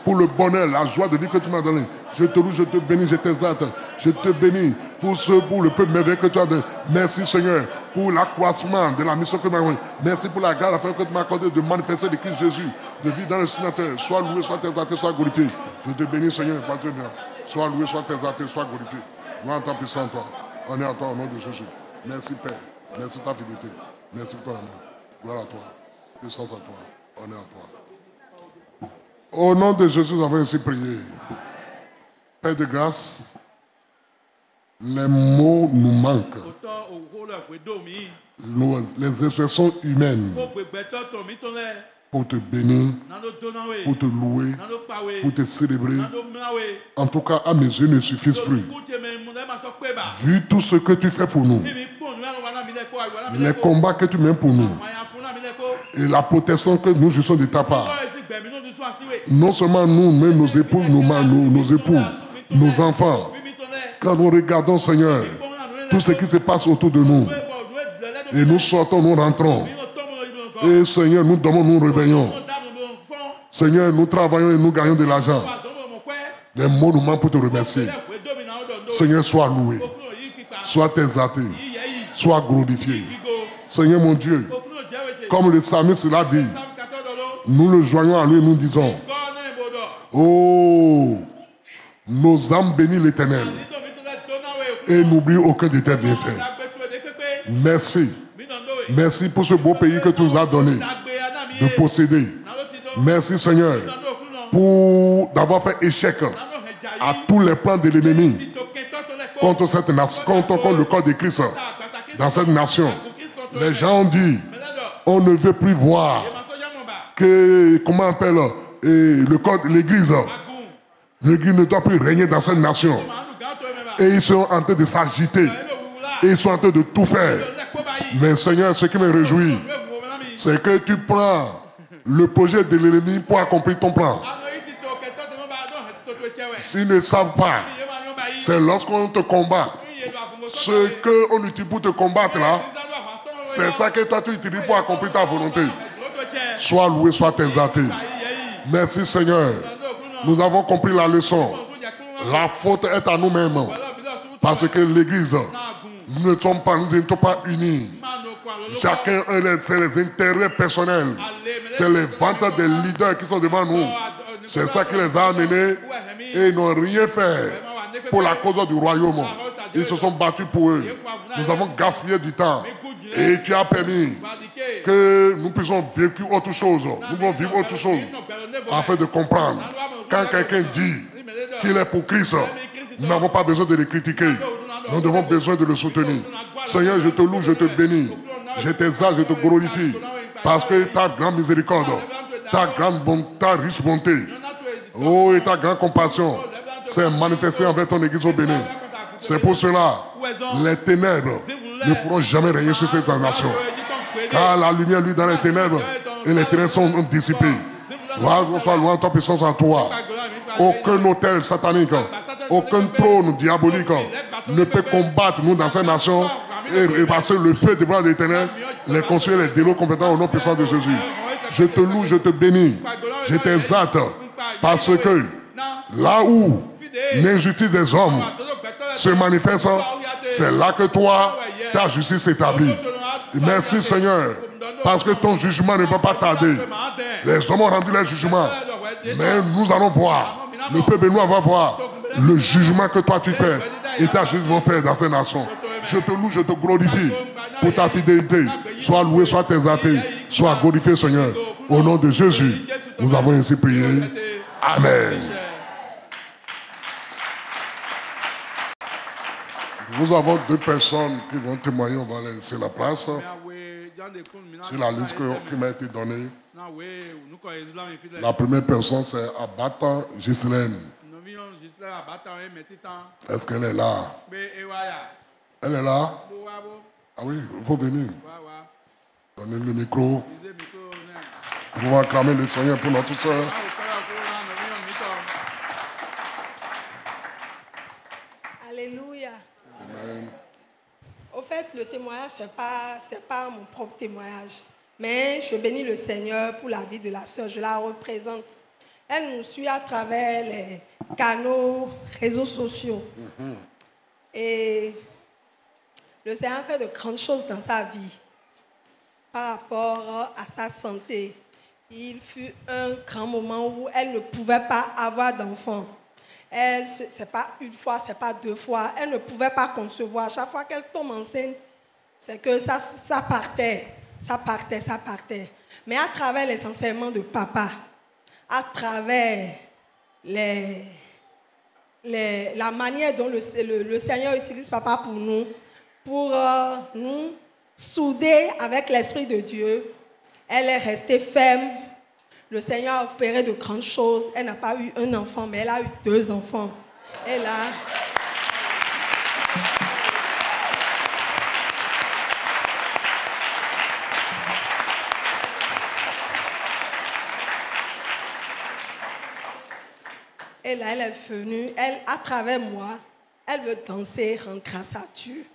pour le bonheur, la joie de vie que tu m'as donnée. Je te loue, je te bénis, je t'exalte. Je te bénis pour le peu merveilleux que tu as donné. Merci Seigneur pour l'accroissement de la mission que tu m'as donnée. Merci pour la grâce que tu m'as accordée de manifester le Christ Jésus, de vivre dans le Seigneur. Sois loué, sois exalté, sois glorifié. Je te bénis Seigneur, parce que sois loué, sois exalté, sois glorifié. Gloire à toi, puissant en toi. On est en toi au nom de Jésus. Merci Père. Merci pour ta fidélité. Merci pour ton amour. Gloire à toi. Puissance en toi. On est en toi. Au nom de Jésus, nous avons ainsi prié. Père de grâce, Les mots nous manquent. Les expressions humaines pour te bénir, pour te louer, pour te célébrer, en tout cas à mes yeux ne suffisent plus. Vu tout ce que tu fais pour nous, les combats que tu mènes pour nous et la protection que nous jouissons de ta part, non seulement nous, mais nos épouses, nos époux, nos enfants, quand nous regardons, Seigneur, tout ce qui se passe autour de nous, et nous sortons, nous rentrons, et Seigneur, nous dormons, nous réveillons. Seigneur, nous travaillons et nous gagnons de l'argent. Les mots nous manquent pour te remercier. Seigneur, sois loué, sois exalté, sois glorifié. Seigneur mon Dieu, comme le psalmiste l'a dit, nous le joignons à lui et nous disons, oh, nos âmes bénissent l'Éternel et n'oublie aucun de tes bienfaits. Merci. Merci pour ce beau pays que tu nous as donné de posséder. Merci Seigneur pour d'avoir fait échec à tous les plans de l'ennemi contre cette nation, contre le corps de Christ dans cette nation. Les gens ont dit, on ne veut plus voir que, comment on appelle, le corps, l'église. L'église ne doit plus régner dans cette nation. Et ils sont en train de s'agiter. Et ils sont en train de tout faire. Mais Seigneur, ce qui me réjouit, c'est que tu prends le projet de l'ennemi pour accomplir ton plan. S'ils ne savent pas, c'est lorsqu'on te combat. Ce qu'on utilise pour te combattre là, c'est ça que toi tu utilises pour accomplir ta volonté. Sois loué, sois exalté. Merci Seigneur. Nous avons compris la leçon. La faute est à nous-mêmes. Parce que l'Église, nous ne sommes pas, nous n'étions pas unis. Chacun a les intérêts personnels. C'est les ventes des leaders qui sont devant nous. C'est ça qui les a amenés et ils n'ont rien fait pour la cause du royaume. Ils se sont battus pour eux. Nous avons gaspillé du temps. Et tu as permis que nous puissions vivre autre chose. Nous devons vivre autre chose afin de comprendre. Quand quelqu'un dit qu'il est pour Christ, nous n'avons pas besoin de le critiquer. Nous avons besoin de le soutenir. Seigneur, je te loue, je te bénis. Je t'exalte, je te glorifie. Parce que ta grande miséricorde, ta grande bonté, ta riche bonté, oh, et ta grande compassion s'est manifestée envers ton Église au Bénin. C'est pour cela, les ténèbres ne pourront jamais régner sur cette nation. Car la lumière, lui, dans les ténèbres, et les ténèbres sont dissipées. Sois loin de ta puissance à toi. Aucun hôtel satanique, aucun trône diabolique ne peut combattre nous dans cette nation et passer le feu devant les ténèbres, les construire, les délots complètement au nom puissant de Jésus. Je te loue, je te bénis, je t'exalte, parce que là où l'injustice des hommes se manifeste, c'est là que toi, ta justice s'établit. Merci Seigneur, parce que ton jugement ne va pas tarder. Les hommes ont rendu leur jugement, mais nous allons voir, le peuple béninois va voir le jugement que toi tu fais et ta justice vont faire dans ces nations. Je te loue, je te glorifie pour ta fidélité. Sois loué, sois exalté, sois glorifié Seigneur. Au nom de Jésus, nous avons ainsi prié. Amen. Nous avons deux personnes qui vont témoigner, on va leur laisser la place. Sur la liste qui m'a été donnée. La première personne, c'est Abata Ghislaine. Est-ce qu'elle est là? Elle est là? Ah oui, il faut venir. Donnez le micro. Nous pouvons acclamer le Seigneur pour notre soeur. Alléluia. Amen. Au fait, le témoignage, ce n'est pas mon propre témoignage. Mais je bénis le Seigneur pour la vie de la sœur. Je la représente. Elle nous suit à travers les canaux, réseaux sociaux. Et le Seigneur fait de grandes choses dans sa vie par rapport à sa santé. Il fut un grand moment où elle ne pouvait pas avoir d'enfant. Ce n'est pas une fois, ce n'est pas deux fois. Elle ne pouvait pas concevoir. Chaque fois qu'elle tombe enceinte, c'est que ça partait. Ça partait. Mais à travers les enseignements de papa, à travers les la manière dont le Seigneur utilise papa pour nous souder avec l'Esprit de Dieu. Elle est restée ferme. Le Seigneur a opéré de grandes choses. Elle n'a pas eu un enfant, mais elle a eu 2 enfants. Et là, elle est venue, à travers moi, elle veut danser, rendre grâce à Dieu.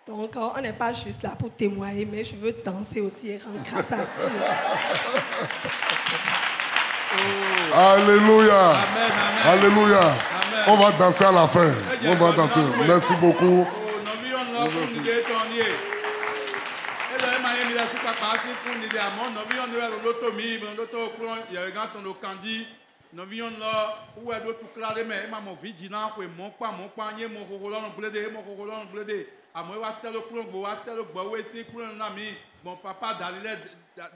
Donc, on n'est pas juste là pour témoigner, mais je veux danser aussi et rendre grâce à Dieu. Oh. Alléluia. Amen, amen. Alléluia. Amen. On va danser à la fin. On va danser. Merci beaucoup. Nous vions là où est d'autres clairs mais maman vigilant que mon pas nier mon colon blé mon colon blé à moi va tel clon va tel bois c'est clon ami mon papa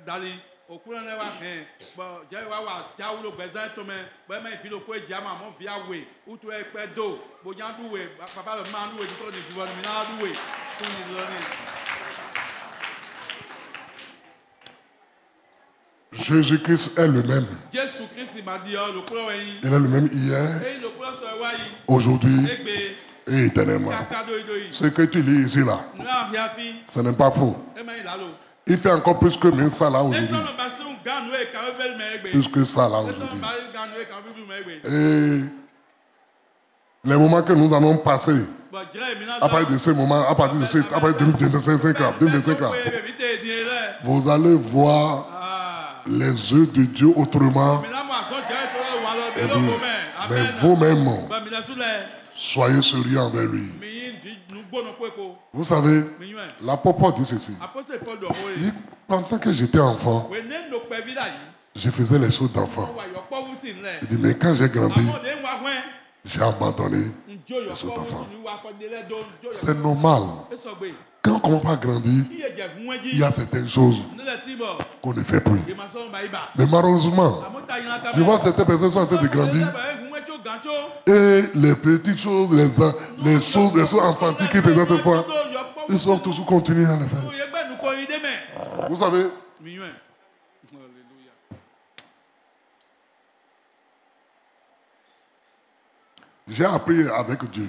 dali au clon là mais bon j'ai va taou le besoin to mais ben mais filo ko dia maman via we ou tu es pe do bo jan doué papa le man doué to ni doué mi na doué pour ni donner. Jésus-Christ est le même. Il est le même hier, aujourd'hui et éternellement. Ce que tu lis ici là, ce n'est pas faux. Il fait encore plus que même ça là aujourd'hui. Plus que ça là aujourd'hui. Et les moments que nous allons passer, à partir de ce moment, à partir de 2025 là, vous allez voir les yeux de Dieu autrement. Mais vous-même, soyez sérieux envers lui. Vous savez, l'apôtre Paul dit ceci. Pendant que j'étais enfant, je faisais les choses d'enfant. Il dit, mais quand j'ai grandi, j'ai abandonné les choses d'enfant. C'est normal. Quand on commence à grandir, il y a certaines choses qu'on ne fait plus. Mais malheureusement, je vois certaines personnes sont en train de grandir et les petites choses, les choses enfantiles qu'ils faisaient autrefois, ils sont toujours continués à les faire. Vous savez, j'ai appris avec Dieu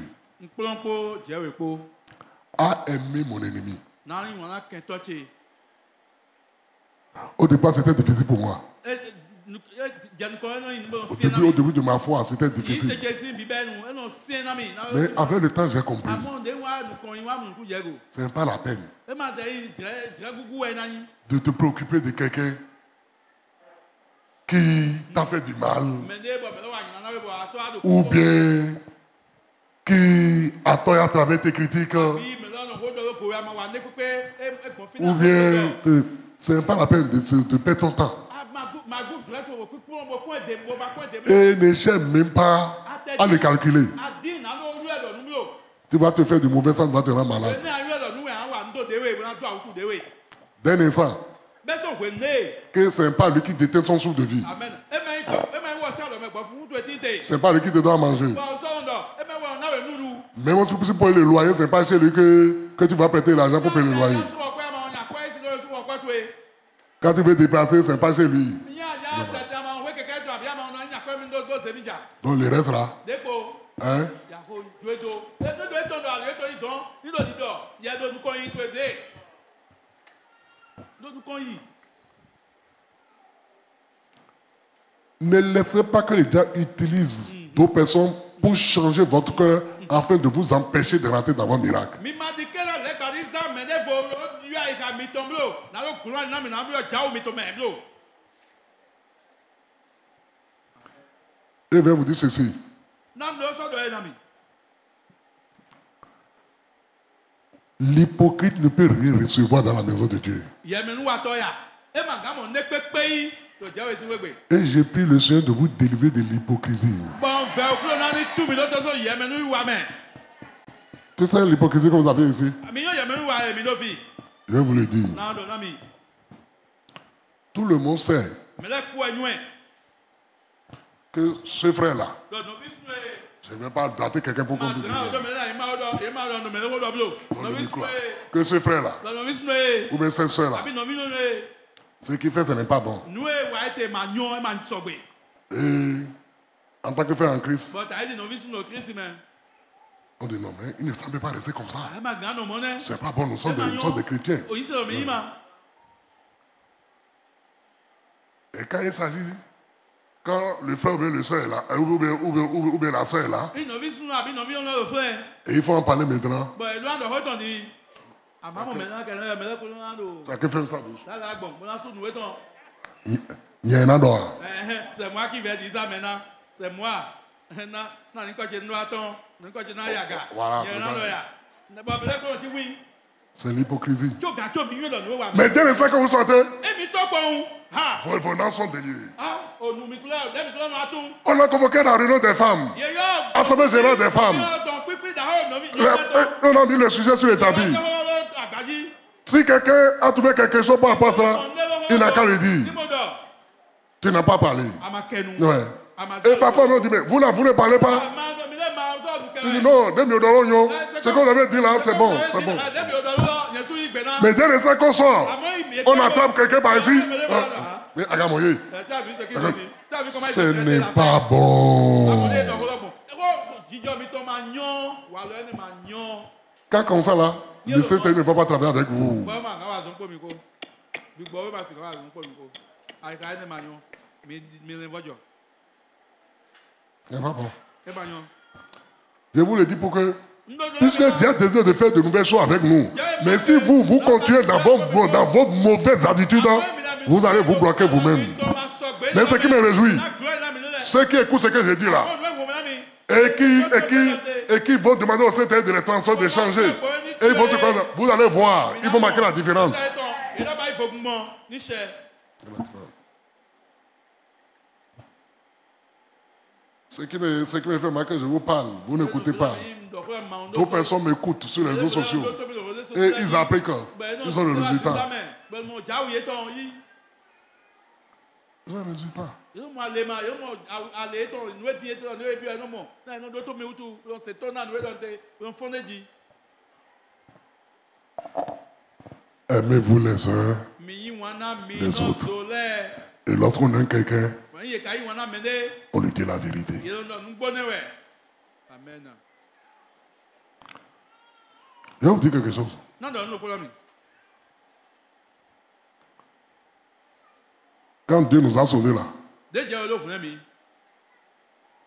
à aimer mon ennemi. Au départ, c'était difficile pour moi. Au début de ma foi, c'était difficile. Mais avec le temps, j'ai compris. Ce n'est pas la peine de te préoccuper de quelqu'un qui t'a fait du mal ou bien qui a tort à travers tes critiques ou bien ce n'est pas la peine de perdre ton temps. Et ne cherche même pas à le calculer. Tu vas te faire du mauvais sens, tu vas te rendre malade. D'un instant, que ce n'est pas lui qui détient son souffle de vie. Ce n'est pas lui qui te doit manger. Même si pour payer le loyer, ce n'est pas chez lui que tu vas prêter l'argent pour payer le loyer. Quand tu veux déplacer, ce n'est pas chez lui. Donc le reste là. Hein? Ne laissez pas que les diables utilisent d'autres personnes pour changer votre cœur afin de vous empêcher de rentrer dans vos miracles. Et je vais vous dire ceci. L'hypocrite ne peut rien recevoir dans la maison de Dieu. Et j'ai pris le soin de vous délivrer de l'hypocrisie. C'est ça l'hypocrisie que vous avez ici? Je vais vous le dire. Tout le monde sait que ce frère-là, Je ne vais pas dater quelqu'un pour qu'on vous dise. Que ce frère-là, ou bien cette soeur-là, ce qu'il fait, ce n'est pas bon. Et en tant que frère en Christ, on dit non, mais il ne semble pas rester comme ça. C'est pas bon, nous sommes des chrétiens. Et quand il s'agit, quand le frère ou bien le soeur est là, ou bien la soeur est là, et il faut en parler maintenant. Tu as que faire ça, il y a un endroit. C'est moi qui vais dire ça maintenant. C'est moi. Voilà. C'est l'hypocrisie. Mais dès l'instant que vous sortez, vos noms sont déliés. On a convoqué la réunion des femmes, assemblée générale des femmes. On a mis le sujet sur le tapis. Si quelqu'un a trouvé quelque chose par rapport à cela, il n'a qu'à le dire. Tu n'as pas parlé. Ouais. Et parfois on dit, mais vous ne parlez pas. Tu dis non, ce qu'on avait dit là, c'est bon, c'est bon. Mais dès les 5 qu'on sort, on attrape quelqu'un par ici. Ce n'est pas bon. Quand comme ça là, le Seigneur ne va pas travailler avec vous. C'est pas bon. Je vous le dis pour que, puisque Dieu désire de faire de nouvelles choses avec nous, mais si vous continuez dans votre mauvaise attitude, vous allez vous bloquer vous-même. Mais ce qui me réjouit, ceux qui écoutent ce que je dis là, et qui vont demander au Seigneur de les transformer, de changer, et ils vont se faire, vous allez voir, ils vont marquer la différence. Ce qui me fait mal que je vous parle, vous n'écoutez pas. D'autres personnes m'écoutent sur les réseaux sociaux et ils appliquent. Ils ont le résultat. Ils ont le résultat. Aimez-vous les uns les autres. Et lorsqu'on aime quelqu'un, on lui dit la vérité. Je vais vous dire quelque chose. Quand Dieu nous a sauvés là, je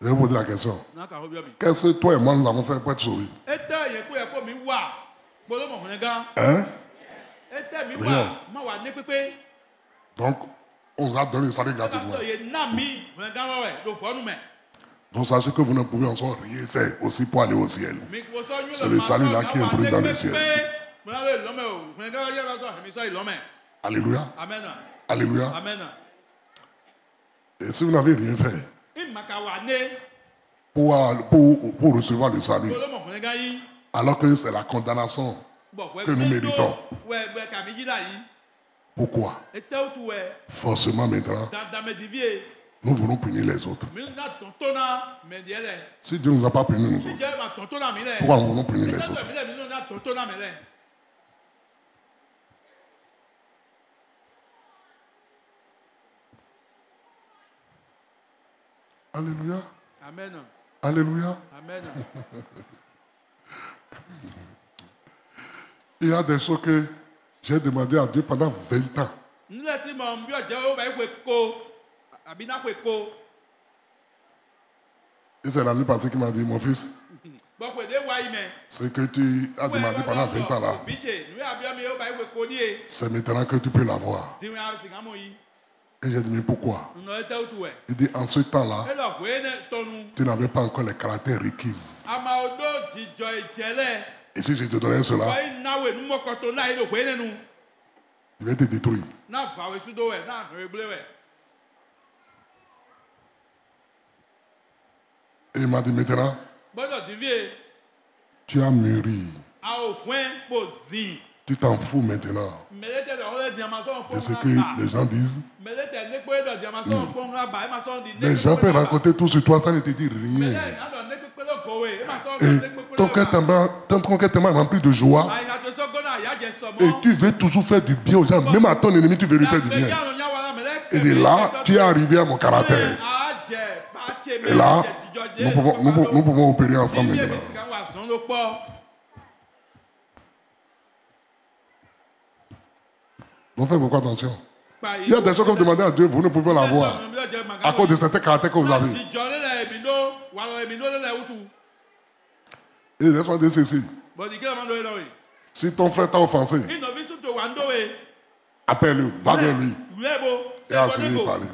vais vous poser la question. Qu'est-ce que toi et moi nous avons fait pour être sauvés? Hein? Rien. Donc, on vous a donné le salut gratuitement. Donc sachez que vous ne pouvez encore rien faire aussi pour aller au ciel. C'est le salut là qui est introduit dans le ciel. Alléluia. Alléluia. Et si vous n'avez rien fait pour recevoir le salut, alors que c'est la condamnation que nous méritons. Pourquoi? Forcément maintenant, nous voulons punir les autres. Si Dieu ne nous a pas punis nous autres, pourquoi nous voulons punir les autres? Alléluia. Amen. Alléluia. Amen. Il y a des choses que j'ai demandé à Dieu pendant 20 ans. Et c'est l'année passée qui m'a dit, mon fils, ce que tu as demandé pendant 20 ans là, c'est maintenant que tu peux l'avoir. Et j'ai dit, mais pourquoi? Il dit, en ce temps-là, tu n'avais pas encore les caractères requis. Et si je te donnais cela, il va te détruire. Et il m'a dit maintenant, tu as mûri. Tu t'en fous maintenant de ce que les gens disent. Les gens peuvent raconter tout sur toi, ça ne te dit rien. Et ton cœur est tellement rempli de joie. Et tu veux toujours faire du bien aux gens. Même à ton ennemi, tu veux lui faire du bien. Et de là, tu es arrivé à mon caractère. Et là, nous pouvons opérer ensemble maintenant. Donc faites beaucoup attention. Il y a des choses que vous demandez à Dieu, vous ne pouvez l'avoir à cause de certains caractères que vous avez. Et laisse-moi dire ceci. Si ton frère t'a offensé, appelle-le, va vers lui et asseyez par lui.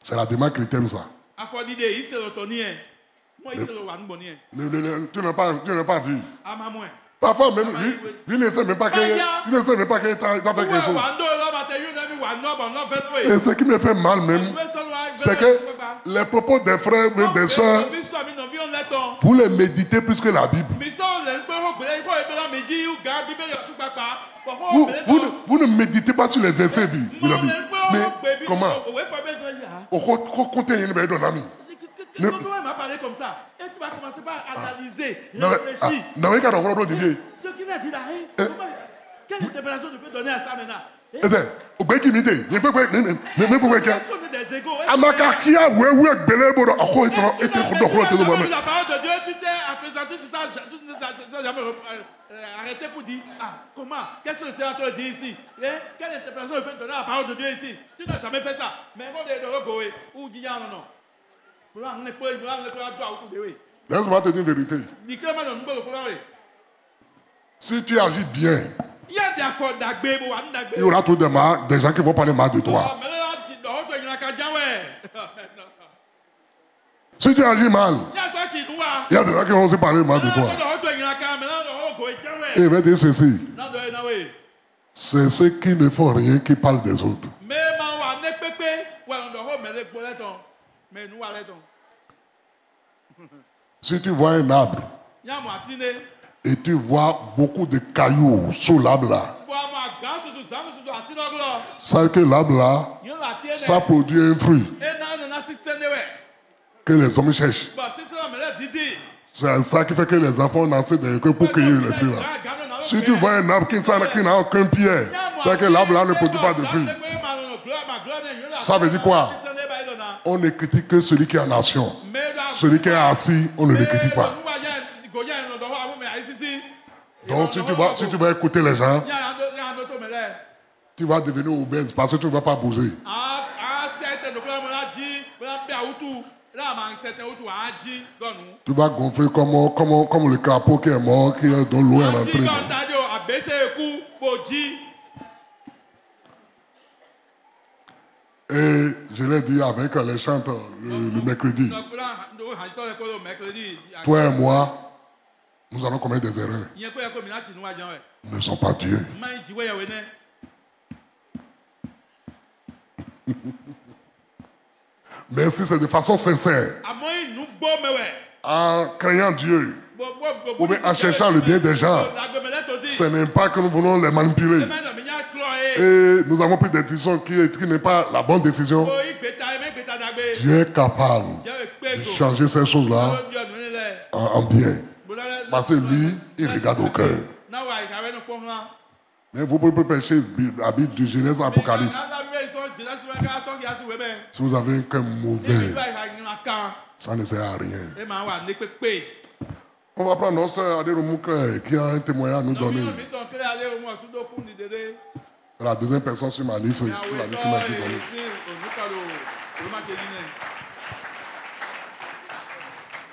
C'est la démarche chrétienne, ça. Tu n'as pas vu. Parfois même, lui ne sait même pas qu'il t'a fait quelque chose. Et ce qui me fait mal même, c'est que les propos des frères et des sœurs, vous les méditez plus que la Bible. Vous ne méditez pas sur les versets de la Bible. Mais comment? Ne m'a parlé comme ça. Et tu vas commencer par analyser, réfléchir. Ce qu'il a dit là, quelle interprétation tu peux donner à ça maintenant? Amakakia, la parole de Dieu, tu t'es présenté sur ça, tu ne t'es jamais arrêté pour dire, comment, qu'est-ce que le Seigneur te dit ici? Quelle interprétation tu peux donner à la parole de Dieu ici? Tu n'as jamais fait ça. Mais moi, de regoer, ou dire non. Laisse-moi te dire une vérité. Si tu agis bien, il y aura tout des gens qui vont parler mal de toi. Si tu agis mal, il y a des gens qui vont aussi parler mal de toi. Et il va dire ceci. C'est ceux qui ne font rien qui parlent des autres. Si tu vois un arbre et tu vois beaucoup de cailloux sous l'arbre là, ça que l'arbre là, ça produit un fruit que les hommes cherchent. C'est ça qui fait que les enfants naissent pour cueillir les fruits là. Si tu vois un arbre qui n'a aucun pied, c'est que l'arbre là ne produit pas de fruits. Ça veut dire quoi? On ne critique que celui qui est en nation. Celui qui est assis, on ne le critique pas. Donc si tu vas écouter les gens, tu vas devenir obèse parce que tu ne vas pas bouger. Tu vas gonfler comme le crapaud qui est mort, qui est dans l'eau à l'entrée. Et je l'ai dit avec les chanteurs le mercredi. Toi et moi, nous allons commettre des erreurs. Nous ne sommes pas Dieu. Mais si c'est de façon sincère, en craignant Dieu, ou bien en cherchant le bien des gens, ce n'est pas que nous voulons les manipuler. Et nous avons pris des décisions qui n'est pas la bonne décision. Dieu est capable de changer ces choses-là en bien. Parce que lui, il regarde au cœur. Mais vous pouvez prêcher la Bible de Genèse à Apocalypse. Si vous avez un cœur mauvais, ça ne sert à rien. On va prendre notre soeur Adéromouk qui a un témoignage à nous donner. C'est la deuxième personne sur ma liste. C'est la qui m'a été donnée.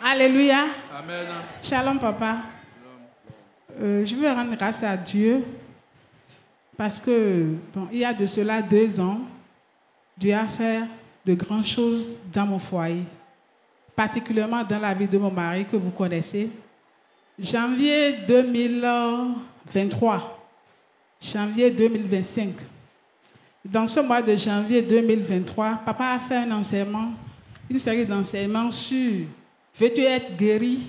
Alléluia. Amen. Shalom, papa. Je veux rendre grâce à Dieu parce que, il y a de cela 2 ans, Dieu a fait de grandes choses dans mon foyer, particulièrement dans la vie de mon mari que vous connaissez. Janvier 2023, janvier 2025. Dans ce mois de janvier 2023, papa a fait un enseignement, une série d'enseignements sur « Veux-tu être guéri ?»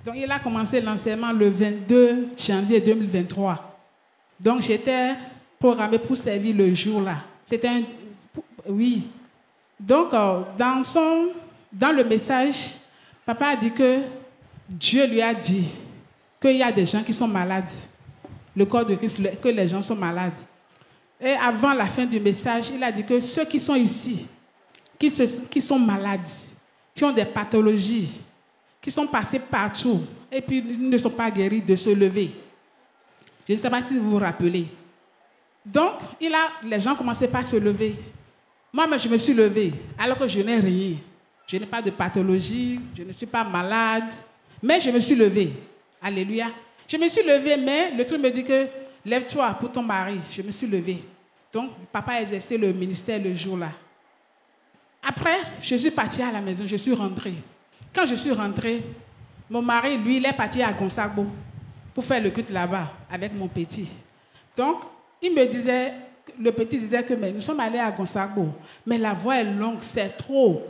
Donc, il a commencé l'enseignement le 22 janvier 2023. Donc, j'étais programmée pour servir le jour-là. C'était un... Oui. Donc, dans le message, Papa a dit que Dieu lui a dit qu'il y a des gens qui sont malades. Le corps de Christ, que les gens sont malades. Et avant la fin du message, il a dit que ceux qui sont ici, qui sont malades, qui ont des pathologies, qui sont passés partout, et puis ils ne sont pas guéris de se lever. Je ne sais pas si vous vous rappelez. Donc, les gens commençaient pas à se lever. Moi, je me suis levée, alors que je n'ai rien. Je n'ai pas de pathologie, je ne suis pas malade, mais je me suis levée. Alléluia. Je me suis levée, mais le truc me dit que lève-toi pour ton mari. Je me suis levée. Donc, papa a exercé le ministère le jour-là. Après, je suis partie à la maison, je suis rentrée. Quand je suis rentrée, mon mari, lui, il est parti à Gonçagbo pour faire le culte là-bas avec mon petit. Donc, il me disait, le petit disait que mais nous sommes allés à Gonçagbo, mais la voie est longue, c'est trop.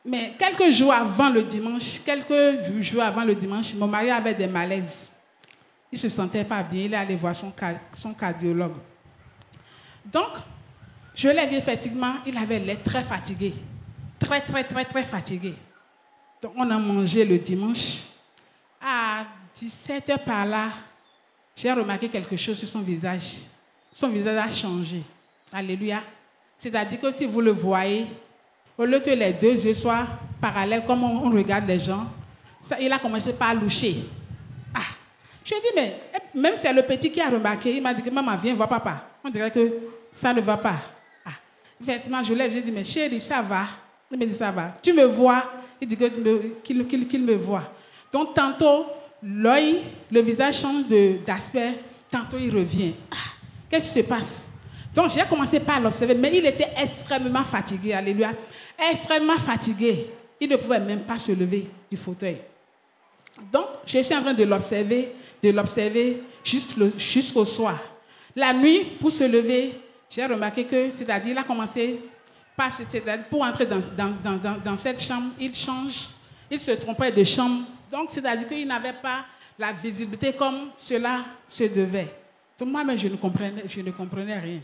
Mais quelques jours avant le dimanche, mon mari avait des malaises. Il ne se sentait pas bien, il est allé voir son cardiologue. Donc, je l'ai vu effectivement, il avait l'air très fatigué. Très, très, très, très fatigué. Donc, on a mangé le dimanche. À 17h par là, j'ai remarqué quelque chose sur son visage. Son visage a changé. Alléluia. C'est-à-dire que si vous le voyez, au lieu que les deux yeux soient parallèles comme on regarde les gens, il a commencé par loucher. Ah, je lui ai dit, mais même c'est le petit qui a remarqué, il m'a dit que maman, viens voir papa. On dirait que ça ne va pas. Ah, effectivement, je lève, j'ai dit, mais chérie, ça va. Il me dit, ça va. Tu me vois? Il dit qu'il me voit. Donc, tantôt, l'œil, le visage change d'aspect, tantôt il revient. Ah, qu'est-ce qui se passe? Donc, j'ai commencé par l'observer, mais il était extrêmement fatigué, alléluia. Extrêmement fatigué. Il ne pouvait même pas se lever du fauteuil. Donc, je suis en train de l'observer jusqu'au soir. La nuit, pour se lever, j'ai remarqué que, c'est-à-dire, il a commencé, pour entrer dans cette chambre, il change, il se trompait de chambre. Donc, c'est-à-dire qu'il n'avait pas la visibilité comme cela se devait. Donc, moi-même, je ne comprenais rien.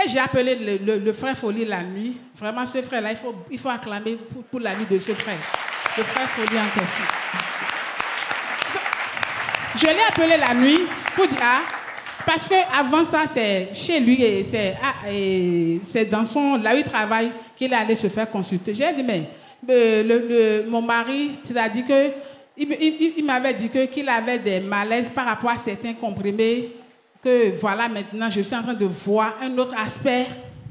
Et j'ai appelé le frère Folie la nuit. Vraiment, ce frère-là, il faut acclamer pour la vie de ce frère. Le frère Folie en question. Je l'ai appelé la nuit pour dire, parce qu'avant ça, c'est chez lui, c'est dans là où il travaille qu'il est allé se faire consulter. J'ai dit, mais mon mari, c'est-à-dire que il m'avait dit qu'il avait des malaises par rapport à certains comprimés, que voilà, maintenant, je suis en train de voir un autre aspect.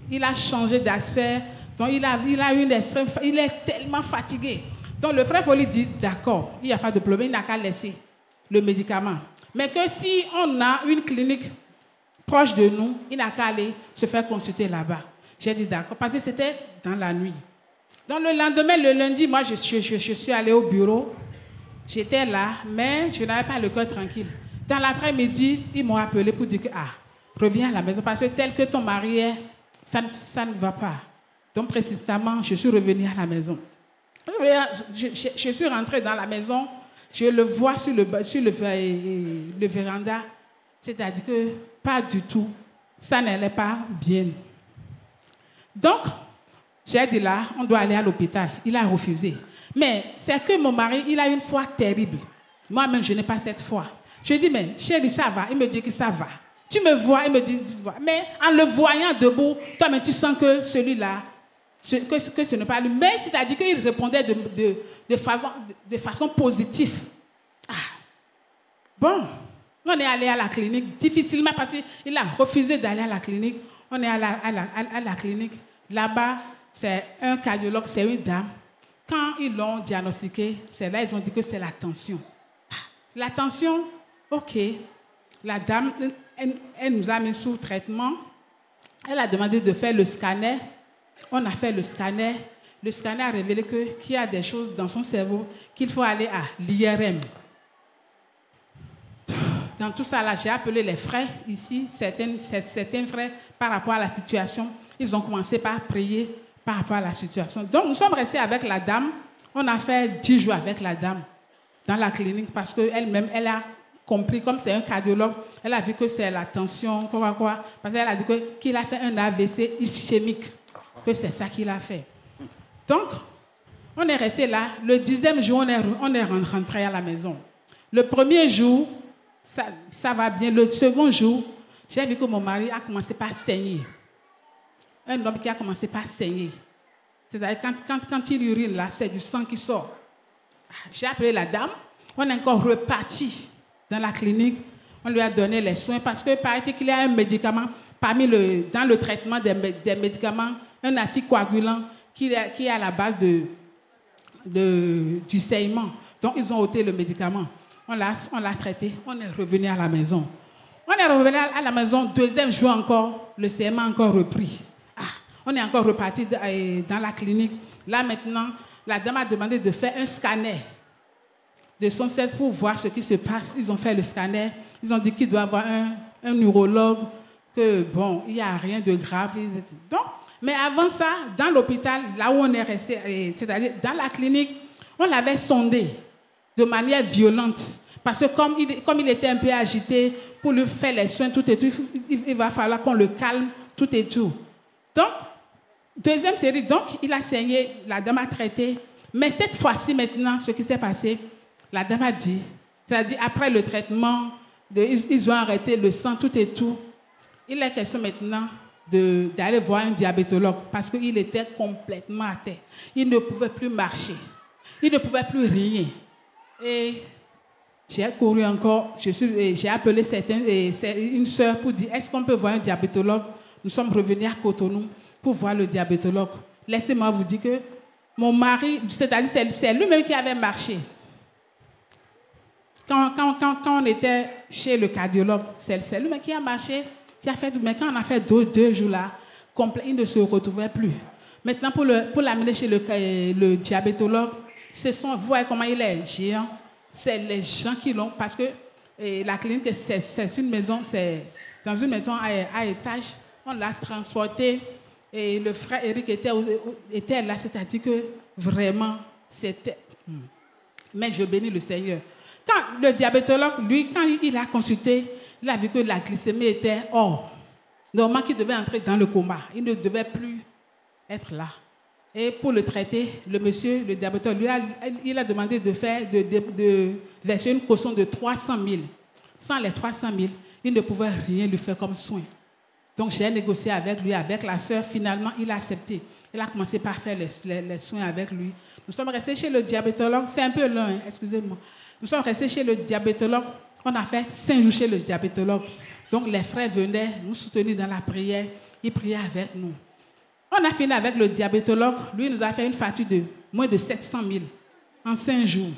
Il a changé d'aspect. Donc, il a une extrême... Il est tellement fatigué. Donc, le frère Folie dit, d'accord, il n'y a pas de problème, il n'a qu'à laisser le médicament. Mais que si on a une clinique proche de nous, il n'a qu'à aller se faire consulter là-bas. J'ai dit d'accord, parce que c'était dans la nuit. Donc, le lendemain, le lundi, moi, je suis allée au bureau. J'étais là, mais je n'avais pas le cœur tranquille. Dans l'après-midi, ils m'ont appelé pour dire que, reviens à la maison, parce que tel que ton mari est, ça ne va pas. Donc, précisément, je suis revenue à la maison. Je suis rentrée dans la maison, je le vois sur le véranda, c'est-à-dire que pas du tout, ça n'allait pas bien. Donc, j'ai dit là, on doit aller à l'hôpital. Il a refusé. Mais c'est que mon mari, il a une foi terrible. Moi-même, je n'ai pas cette foi. Je lui dis, mais chérie, ça va. Il me dit que ça va. Tu me vois, il me dit, tu vois. Mais en le voyant debout, toi, mais tu sens que celui-là, que ce n'est pas lui. Mais c'est-à-dire qu'il répondait de façon positive. Bon, on est allé à la clinique, difficilement, parce qu'il a refusé d'aller à la clinique. On est allé à la clinique. Là-bas, c'est un cardiologue, c'est une dame. Quand ils l'ont diagnostiqué, c'est là ils ont dit que c'est la tension. La tension, ok. La dame, elle nous a mis sous traitement. Elle a demandé de faire le scanner. On a fait le scanner. Le scanner a révélé qu'il y a des choses dans son cerveau qu'il faut aller à l'IRM. Dans tout ça, là, j'ai appelé les frères ici, certains frères, par rapport à la situation. Ils ont commencé par prier par rapport à la situation. Donc, nous sommes restés avec la dame. On a fait 10 jours avec la dame dans la clinique parce qu'elle-même, elle a compris, comme c'est un cardiologue, elle a vu que c'est la tension, quoi. Parce qu'elle a dit qu'il a fait un AVC ischémique, que c'est ça qu'il a fait. Donc, On est resté là. Le 10e jour, on est rentré à la maison. Le premier jour, ça va bien. Le second jour, j'ai vu que mon mari a commencé par saigner. Un homme qui a commencé par saigner. C'est-à-dire quand il urine là, c'est du sang qui sort. J'ai appelé la dame. On est encore reparti dans la clinique. On lui a donné les soins parce que paraît qu'il y a un médicament dans le traitement des médicaments, un anticoagulant qui est à la base du saignement. Donc ils ont ôté le médicament. On l'a traité. On est revenu à la maison. On est revenu à la maison. Deuxième jour encore, le saignement a encore repris. On est encore reparti dans la clinique. Là maintenant, la dame a demandé de faire un scanner de son cerveau pour voir ce qui se passe. Ils ont fait le scanner. Ils ont dit qu'il doit y avoir un neurologue, que bon, il n'y a rien de grave. Donc, mais avant ça, dans l'hôpital, là où on est resté, c'est-à-dire dans la clinique, on l'avait sondé de manière violente. Parce que comme il était un peu agité, pour lui faire les soins, tout et tout, il va falloir qu'on le calme, tout et tout. Donc, deuxième série, donc, il a saigné, la dame a traité. Mais cette fois-ci, maintenant, ce qui s'est passé, la dame a dit, c'est-à-dire après le traitement, ils ont arrêté le sang, tout et tout. Il est question maintenant d'aller voir un diabétologue parce qu'il était complètement à terre. Il ne pouvait plus marcher. Il ne pouvait plus rien. Et j'ai couru encore, j'ai appelé une sœur pour dire, est-ce qu'on peut voir un diabétologue? Nous sommes revenus à Cotonou pour voir le diabétologue. Laissez-moi vous dire que mon mari, c'est-à-dire c'est lui-même qui avait marché. Quand on était chez le cardiologue, c'est lui-même qui a marché, qui a fait, mais quand on a fait deux jours là, il ne se retrouvait plus. Maintenant, pour l'amener chez le diabétologue, vous voyez comment il est géant. C'est les gens qui l'ont, parce que la clinique, c'est une maison, c'est dans une maison à étage. On l'a transporté et le frère Eric était là, c'est-à-dire que vraiment, c'était... Mais je bénis le Seigneur. Quand le diabétologue, lui, quand il a consulté, il a vu que la glycémie était hors. Normalement, qu'il devait entrer dans le coma. Il ne devait plus être là. Et pour le traiter, le diabétologue, il a demandé de verser une caution de 300 000. Sans les 300 000, il ne pouvait rien lui faire comme soin. Donc, j'ai négocié avec lui, avec la sœur. Finalement, il a accepté. Il a commencé par faire les soins avec lui. Nous sommes restés chez le diabétologue. C'est un peu long, hein, excusez-moi. Nous sommes restés chez le diabétologue. On a fait 5 jours chez le diabétologue. Donc, les frères venaient nous soutenir dans la prière. Ils priaient avec nous. On a fini avec le diabétologue. Lui, nous a fait une facture de moins de 700 000 en 5 jours.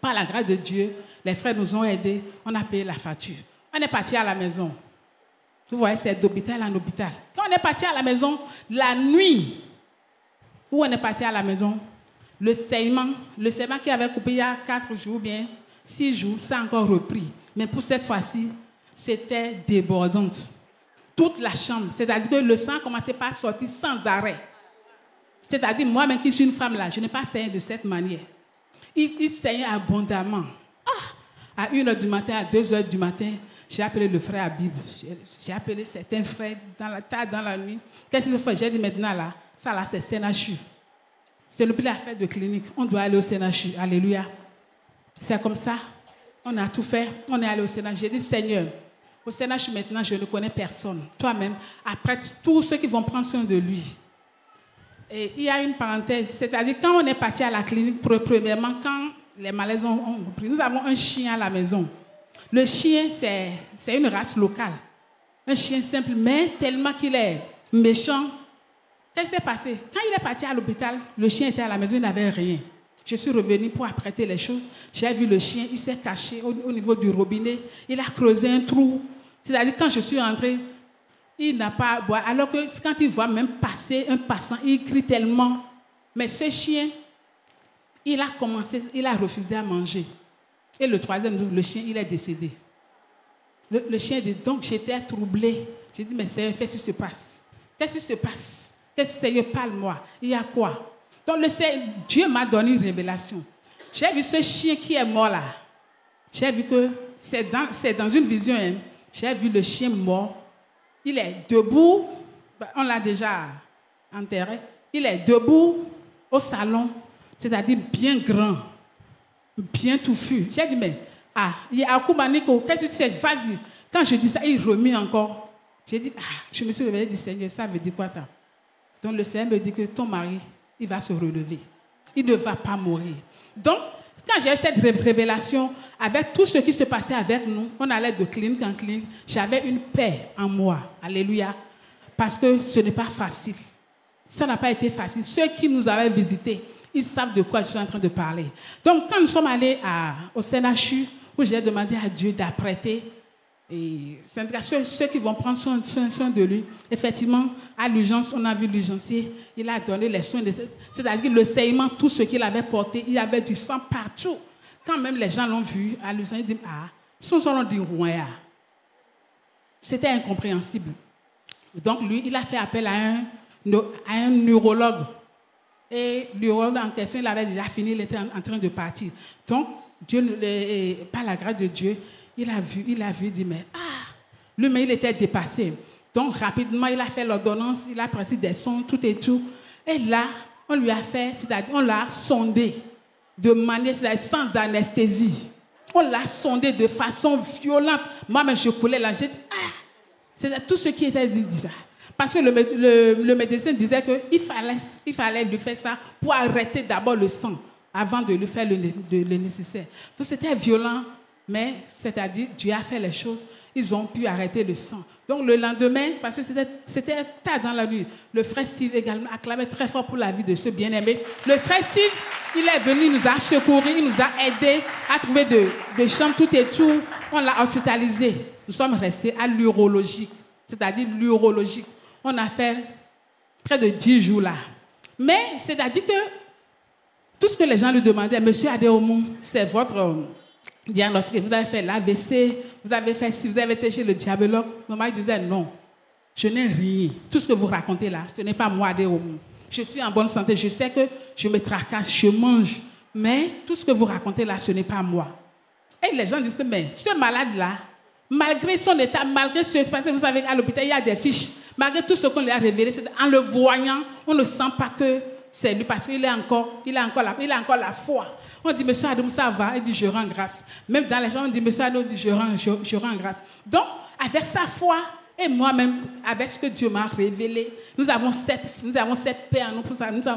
Par la grâce de Dieu, les frères nous ont aidés. On a payé la facture. On est parti à la maison. Vous voyez, c'est d'hôpital en hôpital. Quand on est parti à la maison, la nuit où on est parti à la maison, le saignement qui avait coupé il y a 4 jours, bien 6 jours, ça a encore repris. Mais pour cette fois-ci, c'était débordant. Toute la chambre, c'est-à-dire que le sang commençait par sortir sans arrêt. C'est-à-dire, moi-même qui suis une femme là, je n'ai pas saigné de cette manière. Il saignait abondamment. À 1h du matin, à 2h du matin, j'ai appelé le frère Habib. J'ai appelé certains frères tard dans la nuit. Qu'est-ce qu'il fait? J'ai dit maintenant là, ça là c'est CNHU. C'est le plus affaire de clinique. On doit aller au CNHU. Alléluia. C'est comme ça. On a tout fait. On est allé au CNHU. J'ai dit Seigneur, au CNHU maintenant, je ne connais personne. Toi-même, après tous ceux qui vont prendre soin de lui. Et il y a une parenthèse. C'est-à-dire quand on est parti à la clinique, premièrement, quand les malaises ont repris, nous avons un chien à la maison. Le chien, c'est une race locale. Un chien simple, mais tellement qu'il est méchant. Qu'est-ce qui s'est passé? Quand il est parti à l'hôpital, le chien était à la maison, il n'avait rien. Je suis revenue pour apprêter les choses. J'ai vu le chien, il s'est caché au niveau du robinet. Il a creusé un trou. C'est-à-dire, quand je suis entrée, il n'a pas à boire. Alors que quand il voit même passer un passant, il crie tellement. Mais ce chien, il a refusé à manger. Et le 3e jour, le chien, il est décédé. Le chien dit, donc j'étais troublée. J'ai dit, mais Seigneur, qu'est-ce qui se passe? Qu'est-ce qui se passe? Qu'est-ce que Seigneur, parle-moi? Il y a quoi? Donc Dieu m'a donné une révélation. J'ai vu ce chien qui est mort là. J'ai vu que c'est dans une vision. Hein. J'ai vu le chien mort. Il est debout. On l'a déjà enterré. Il est debout au salon. c'est-à-dire bien grand, bien touffu. J'ai dit, mais, qu'est-ce que tu sais? Vas-y. Quand je dis ça, il remit encore. J'ai dit, je me suis réveillée et dit, Seigneur, ça veut dire quoi ça? Donc le Seigneur me dit que ton mari, il va se relever. Il ne va pas mourir. Donc, quand j'ai eu cette révélation, avec tout ce qui se passait avec nous, on allait de clinique en clinique, j'avais une paix en moi. Alléluia. Parce que ce n'est pas facile. Ça n'a pas été facile. Ceux qui nous avaient visités, ils savent de quoi je suis en train de parler. Donc, quand nous sommes allés au CNHU, où j'ai demandé à Dieu d'apprêter, et ceux qui vont prendre soin de lui, effectivement, à l'urgence, on a vu l'urgencier, il a donné les soins, c'est-à-dire le saignement, tout ce qu'il avait porté, il y avait du sang partout. Quand même les gens l'ont vu, à l'urgence, ils disent, son nom dit Rouaya. C'était incompréhensible. Donc lui, il a fait appel à un neurologue. Et le neurologue en question, il avait déjà fini, il était en train de partir. Donc, Dieu, par la grâce de Dieu, il a vu, il dit, mais lui-même, il était dépassé. Donc, rapidement, il a fait l'ordonnance, il a pris des sons, tout et tout. Et là, on lui a fait, c'est-à-dire, on l'a sondé de manière, c'est-à-dire, sans anesthésie. On l'a sondé de façon violente. Moi-même, je coulais là, j'ai dit, c'est tout ce qui était dit là. Parce que le médecin disait qu'il fallait lui faire ça pour arrêter d'abord le sang avant de lui faire le nécessaire. Donc, c'était violent. Mais, c'est-à-dire, Dieu a fait les choses, ils ont pu arrêter le sang. Donc, le lendemain, parce que c'était tard dans la nuit, le frère Steve également acclamait très fort pour la vie de ce bien-aimé. Le frère Steve, il est venu, il nous a secourus, il nous a aidés à trouver des chambres, tout et tout. On l'a hospitalisé. Nous sommes restés à l'urologique, c'est-à-dire l'urologique. On a fait près de 10 jours là. Mais, c'est-à-dire que tout ce que les gens lui demandaient, Monsieur Adéomou, c'est votre diagnostic, vous avez fait l'AVC, vous avez été chez le diabétologue. Maman disait non, je n'ai rien. Tout ce que vous racontez là, ce n'est pas moi, Adéomou. Je suis en bonne santé, je sais que je me tracasse, je mange, mais tout ce que vous racontez là, ce n'est pas moi. Et les gens disent que, mais ce malade-là, malgré son état, malgré ce que vous savez, à l'hôpital, il y a des fiches, malgré tout ce qu'on lui a révélé, en le voyant, on ne sent pas que c'est lui parce qu'il a encore la foi. On dit, Monsieur Adam, ça va. Il dit, je rends grâce. Même dans les gens, on dit, Monsieur Adam, dit, je rends grâce. Donc, avec sa foi, et moi-même, avec ce que Dieu m'a révélé, nous avons cette paix en nous.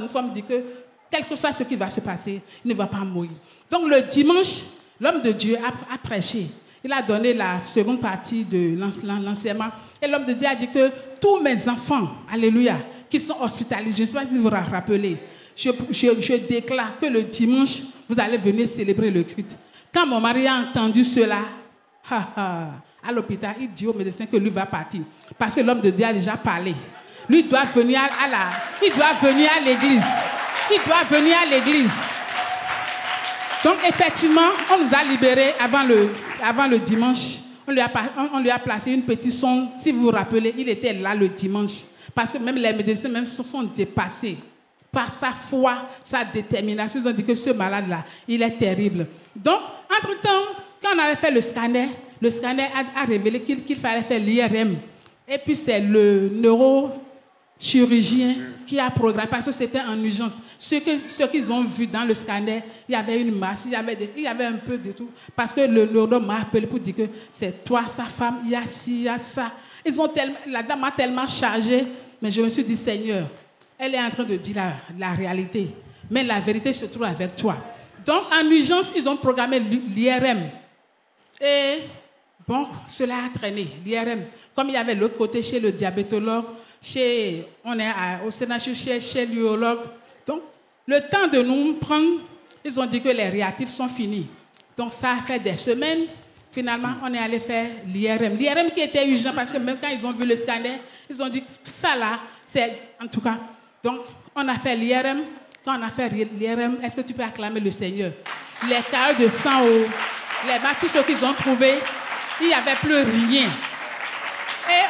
Nous sommes dit que, quel que soit ce qui va se passer, il ne va pas mourir. Donc, le dimanche, l'homme de Dieu a prêché. Il a donné la seconde partie de l'enseignement. Et l'homme de Dieu a dit que tous mes enfants, alléluia, qui sont hospitalisés, je ne sais pas si vous vous rappelez, je déclare que le dimanche, vous allez venir célébrer le culte. Quand mon mari a entendu cela, à l'hôpital, il dit au médecin que lui va partir. Parce que l'homme de Dieu a déjà parlé. Lui doit venir il doit venir à l'église. Il doit venir à l'église. Donc, effectivement, on nous a libérés avant le dimanche. On lui a placé une petite sonde. Si vous vous rappelez, il était là le dimanche. Parce que même les médecins même se sont dépassés. Par sa foi, sa détermination, ils ont dit que ce malade-là, il est terrible. Donc, entre-temps, quand on avait fait le scanner a révélé qu'il fallait faire l'IRM. Et puis, c'est le neurochirurgien qui a programmé, parce que c'était en urgence. Ce qu'ils ont vu dans le scanner, il y avait une masse, il y avait un peu de tout. Parce que le neurologue m'a appelé pour dire que c'est toi, sa femme, il y a ci, il y a ça. La dame m'a tellement chargée, mais je me suis dit, Seigneur, elle est en train de dire la réalité. Mais la vérité se trouve avec toi. Donc, en urgence, ils ont programmé l'IRM. Et, bon, cela a traîné, l'IRM. Comme il y avait l'autre côté, chez le diabétologue, on est au CNHU, chez l'urologue. Donc, le temps de nous prendre, ils ont dit que les réactifs sont finis. Donc, ça a fait des semaines. Finalement, on est allé faire l'IRM. L'IRM qui était urgent, parce que même quand ils ont vu le scanner, ils ont dit, ça là, c'est en tout cas... Donc, on a fait l'IRM. Quand on a fait l'IRM, est-ce que tu peux acclamer le Seigneur? Les caillots de sang, tout ce qu'ils ont trouvé, il n'y avait plus rien. Et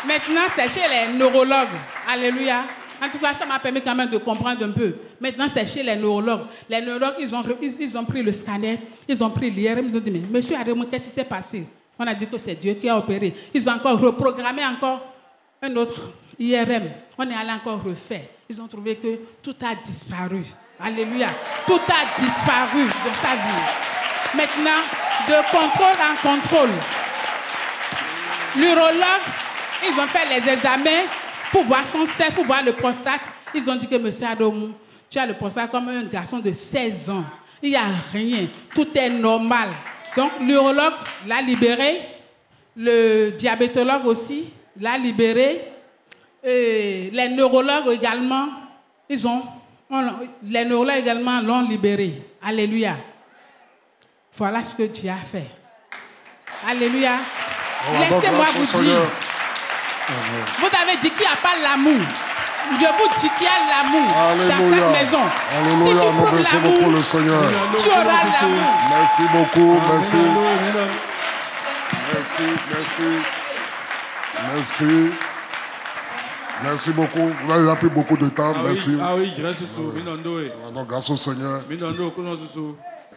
maintenant, c'est chez les neurologues. Alléluia. En tout cas, ça m'a permis quand même de comprendre un peu. Maintenant, c'est chez les neurologues. Les neurologues, ils ont pris le scanner, ils ont pris l'IRM, ils ont dit, mais Monsieur Adéomou, qu'est-ce qui s'est passé? On a dit que c'est Dieu qui a opéré. Ils ont encore reprogrammé un autre IRM. On est allé encore refaire. Ils ont trouvé que tout a disparu. Alléluia. Tout a disparu de sa vie. Maintenant, de contrôle en contrôle. L'urologue, ils ont fait les examens pour voir son sein, pour voir le prostate. Ils ont dit que M. Adomou, tu as le prostate comme un garçon de 16 ans. Il n'y a rien. Tout est normal. Donc, l'urologue l'a libéré. Le diabétologue aussi l'a libéré. Et les neurologues également, les neurologues également l'ont libéré. Alléluia. Voilà ce que Dieu a fait. Alléluia. Laissez-moi vous dire. Vous avez dit qu'il n'y a pas l'amour. Je vous dis qu'il y a l'amour dans cette maison. Alléluia. Si tu nous remercions beaucoup le Seigneur. Tu auras l'amour. Merci beaucoup. Merci. Merci. Merci. Merci. Merci beaucoup. Vous avez pris beaucoup de temps. Merci. Ah oui, je reste sous. Donc, grâce au Seigneur.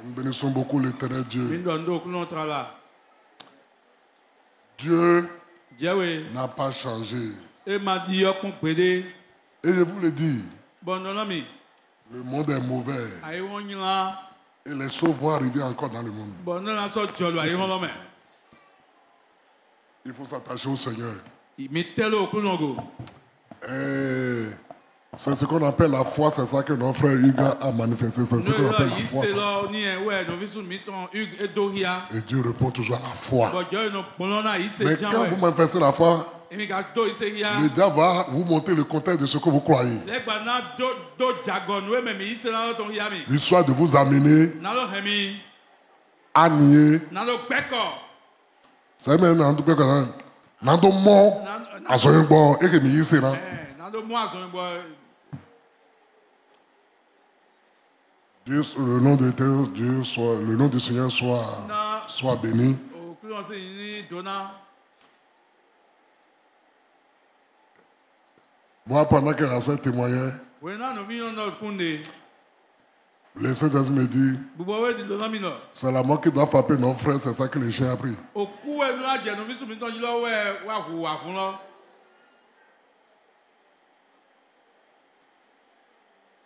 Nous bénissons beaucoup l'Éternel Dieu. Dieu n'a pas changé. Et je vous le dis, le monde est mauvais. Et les choses vont arriver encore dans le monde. Il faut s'attacher au Seigneur. C'est ce qu'on appelle la foi, c'est ça que notre frère Hugues a manifesté. C'est ce qu'on appelle la foi. Et Dieu répond toujours à la foi. Mais quand vous manifestez la foi, le diable va vous montrer le contexte de ce que vous croyez. L'histoire de vous amener à nier. Vous savez même, Nando mort à son bon et que mi sera. Dieu, le nom de Dieu soit, le nom du Seigneur soit béni. Moi, pendant que la sœur témoignait, le Saint-Esprit me dit, c'est la mort qui doit frapper nos frères, c'est ça que les chiens ont pris.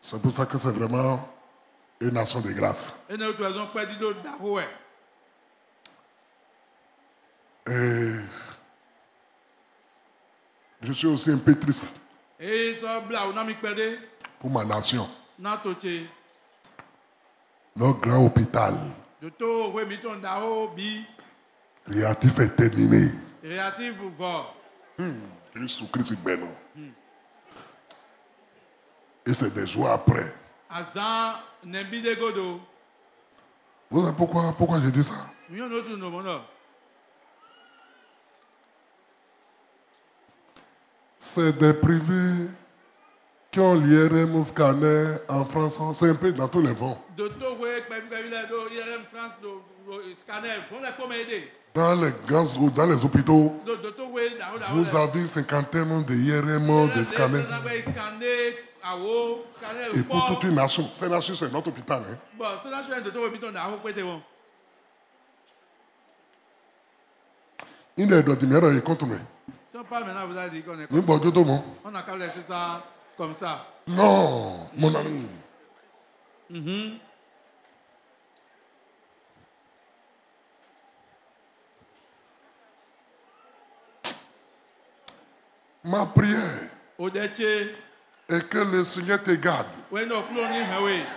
C'est pour ça que c'est vraiment une nation de grâce. Et je suis aussi un peu triste pour ma nation. Notre grand hôpital réactif est terminé. Jésus-Christ est béni. Et c'est des jours après. Vous savez pourquoi je dis ça? C'est des privés qui ont l'IRM scanner en France. C'est un peu dans tous les vents. Dans les hôpitaux, vous avez 50 de IRM, de scanners. Et pour toute une nation, cette nation c'est notre hôpital. Hein? Il est de numéro et contre moi. On a qu'à laisser ça comme ça. Non, mon ami. Ma prière est que le Seigneur te garde,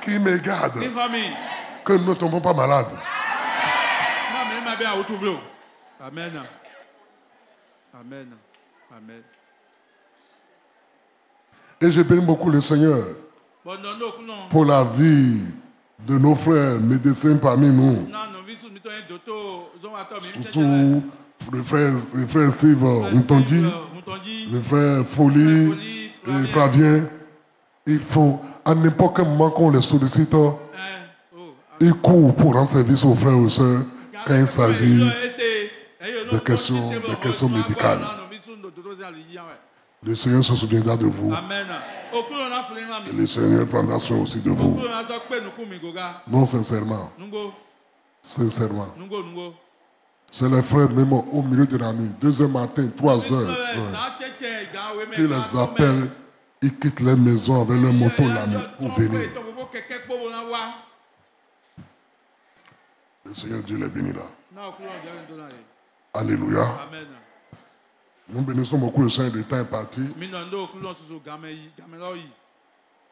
qu'il me garde, que nous ne tombons pas malades. Amen. Amen. Amen. Et je bénis beaucoup le Seigneur pour la vie de nos frères médecins parmi nous. Surtout le frère Steve Moutondi, le frère Folie et Flavien. Il faut, à n'importe quel moment qu'on les sollicite, ils courent pour rendre service aux frères et aux sœurs quand il s'agit de questions médicales. Le Seigneur se souviendra de vous. Amen. Et le Seigneur prendra soin aussi de vous. Non, sincèrement. Sincèrement. C'est les frères, même au milieu de la nuit, 2 heures matin, 3 heures. Tu les appelles, ils quittent leur maison avec leur moto la nuit pour venir. Le Seigneur Dieu les bénit là. Alléluia. Nous bénissons beaucoup le Seigneur, le temps est parti.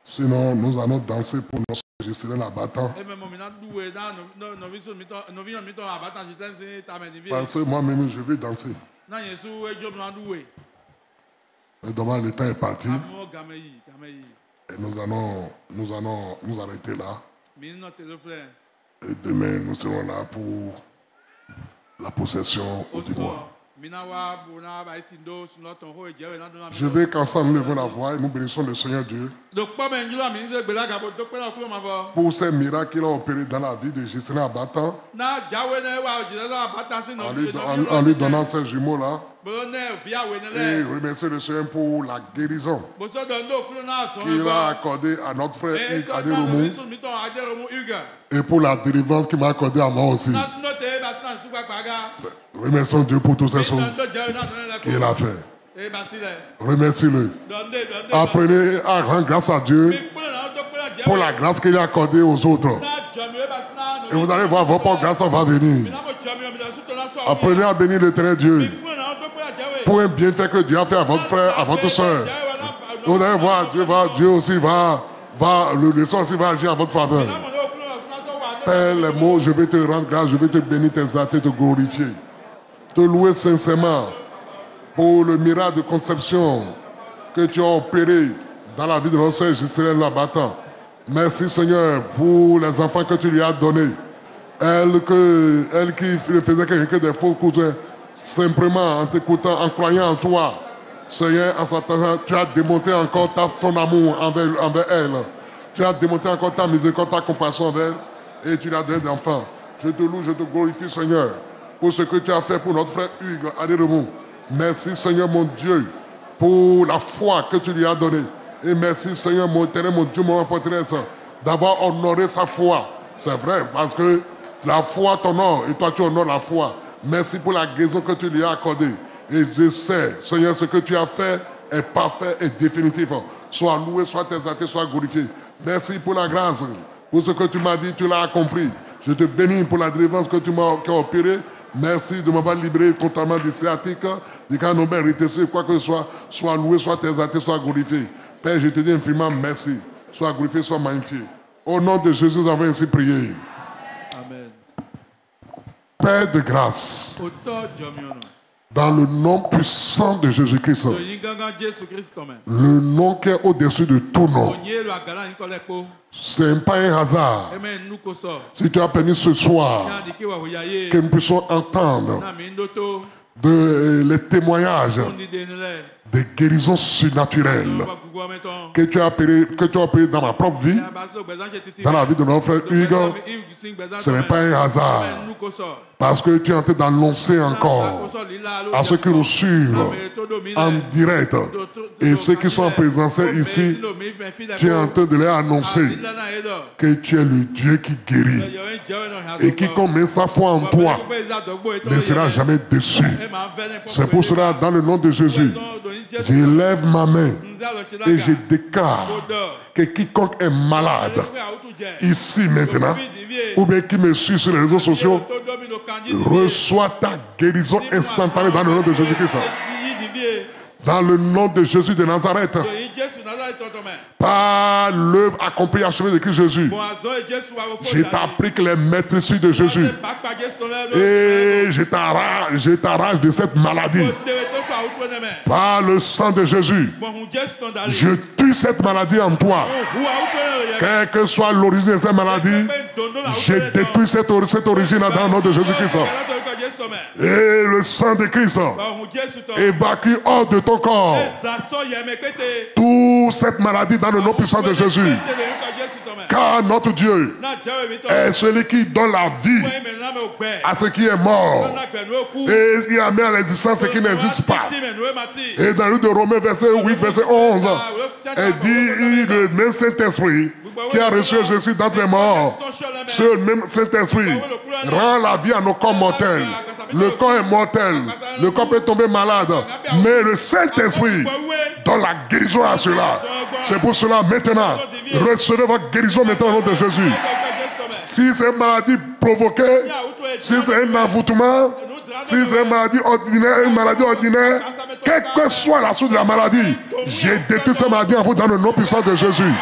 Sinon, nous allons danser pour nos Giseline Abatan. Parce que moi-même, je vais danser. Mais demain, le temps est parti. Et nous allons nous arrêter là. Et demain, nous serons là pour la possession au Dinois. Je veux qu'ensemble nous levons la voix et nous bénissons le Seigneur Dieu pour ces miracles qu'il a opérés dans la vie de Giseline Abatan en lui donnant ces jumeaux-là. Et remercier le Seigneur pour la guérison qu'il a accordée à notre frère Hugues Aderomou et pour la délivrance qu'il m'a accordée à moi aussi. Remercions Dieu pour toutes ces choses qu'il a fait. Remercie-le. Apprenez à rendre grâce à Dieu pour la grâce qu'il a accordée aux autres. Et vous allez voir, votre propre grâce va venir. Apprenez à bénir l'éternel Dieu pour un bienfait que Dieu a fait à votre frère, à votre soeur. Vous allez voir, Dieu aussi va le sang aussi va agir à votre faveur. Père, les mots, je vais te rendre grâce, je vais te bénir, t'exalter, te glorifier. Te louer sincèrement pour le miracle de conception que tu as opéré dans la vie de notre sœur Giseline Abatan. Merci Seigneur pour les enfants que tu lui as donnés. Elle qui faisait quelqu'un des faux cousins, simplement en t'écoutant, en croyant en toi. Seigneur, en s'attendant, tu as démontré encore ton amour envers elle. Tu as démontré encore ta miséricorde, ta compassion envers elle. Et tu l'as donné d'enfant. Je te loue, je te glorifie, Seigneur, pour ce que tu as fait pour notre frère Hugues Aderomou. Merci, Seigneur, mon Dieu, pour la foi que tu lui as donnée. Et merci, Seigneur, mon éternel, mon Dieu, mon forteresse, d'avoir honoré sa foi. C'est vrai, parce que la foi t'honore et toi, tu honores la foi. Merci pour la guérison que tu lui as accordée. Et je sais, Seigneur, ce que tu as fait est parfait et définitif. Sois loué, sois exalté, sois glorifié. Merci pour la grâce. Pour ce que tu m'as dit, tu l'as accompli. Je te bénis pour la délivrance que tu m'as opérée. Merci de m'avoir libéré totalement des sciatiques, des canons RTC, quoi que ce soit. Sois loué, sois exalté, sois glorifié. Père, je te dis infiniment merci. Sois glorifié, sois magnifié. Au nom de Jésus, nous avons ainsi prié. Amen. Père de grâce, dans le nom puissant de Jésus-Christ, le nom qui est au-dessus de tout nom, ce n'est pas un hasard. Si tu as permis ce soir que nous puissions entendre les témoignages des guérisons surnaturelles que tu as opérées dans ma propre vie, dans la vie de notre frère Hugues, ce n'est pas un hasard. Parce que tu es en train d'annoncer encore à ceux qui nous suivent en direct et ceux qui sont en présence ici, tu es en train de leur annoncer que tu es le Dieu qui guérit. Et quiconque met sa foi en toi ne sera jamais déçu. C'est pour cela, dans le nom de Jésus, j'élève ma main et je déclare que quiconque est malade, ici maintenant, ou bien qui me suit sur les réseaux sociaux, reçoit ta guérison instantanée dans le nom de Jésus-Christ. Dans le nom de Jésus de Nazareth, par l'œuvre accomplie achevée de Christ Jésus, je t'applique les maîtrises de Jésus et je t'arrache de cette maladie. Par le sang de Jésus, je tue cette maladie en toi. Quelle que soit l'origine de cette maladie, je détruis cette origine dans le nom de Jésus-Christ. Et le sang de Christ évacue hors de ton corps toute cette maladie dans le nom puissant de Jésus. Car notre Dieu est celui qui donne la vie à ce qui est mort. Et il a mis à l'existence ce qui n'existe pas. Et dans le livre de Romains, verset 8, verset 11, elle dit le même Saint-Esprit qui a reçu Jésus d'entre les morts, ce même Saint-Esprit rend la vie à nos corps mortels Le corps est mortel. Le corps peut tomber malade. Mais le Saint-Esprit donne la guérison à cela. C'est pour cela, maintenant, recevez votre guérison maintenant au nom de Jésus. Si c'est une maladie provoquée, si c'est un envoûtement, si c'est une maladie ordinaire, quelle que soit la source de la maladie, j'ai détruit cette maladie en vous dans le nom puissant de Jésus.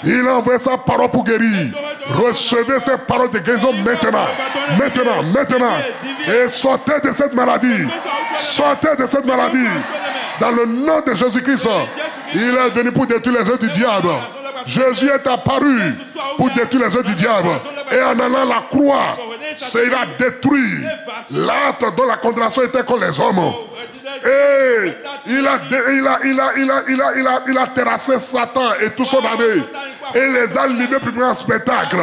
Il a envoyé sa parole pour guérir. Recevez ces paroles de guérison maintenant. Maintenant. Et sortez de cette maladie. Sortez de cette maladie. Dans le nom de Jésus-Christ. Il est venu pour détruire les œuvres du diable. Jésus est apparu pour détruire les œuvres du diable. Et en allant à la croix, il a détruit l'acte dont la condamnation était contre les hommes. Et il a terrassé Satan et tout son armée. Et les a livrés pour un spectacle.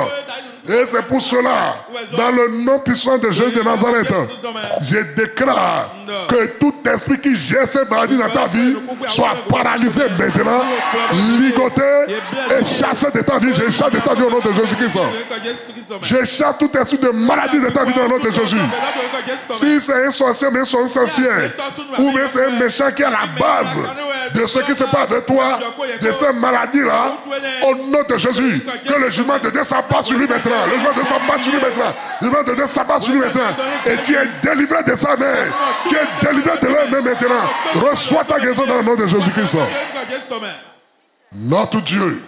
Et c'est pour cela, dans le nom puissant de Jésus de Nazareth, je déclare que tout esprit qui gère cette maladie dans ta vie soit paralysé maintenant, ligoté et chassé de ta vie. Je chasse de ta vie au nom de Jésus-Christ. Je chasse tout esprit de maladie de ta vie dans le nom de Jésus. Si c'est un sorcier, mais c'est un sorcier, ou bien c'est un méchant qui est à la base de ce qui se passe de toi, de cette maladie-là, au nom de Jésus, que le jugement de Dieu s'abat sur lui maintenant. Le jugement de Dieu s'abat sur lui maintenant. Le jugement de Dieu s'abat sur lui maintenant. Et tu es délivré de sa main. Tu es délivré de leur main maintenant. Reçois ta guérison dans le nom de Jésus-Christ. Notre Dieu,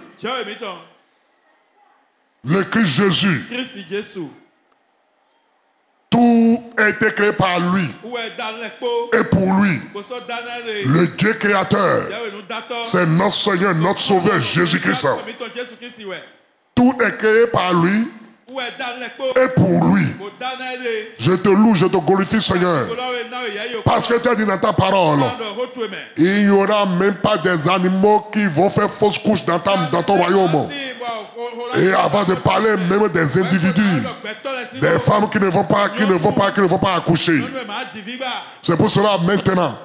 le Christ Jésus, tout a été créé par lui et pour lui. Le Dieu créateur, c'est notre Seigneur, notre Sauveur Jésus-Christ. Tout est créé par lui et pour lui. Je te loue, je te glorifie, Seigneur, parce que tu as dit dans ta parole, il n'y aura même pas des animaux qui vont faire fausse couche dans ton royaume. Et avant de parler même des individus, des femmes qui ne vont pas accoucher. C'est pour cela maintenant,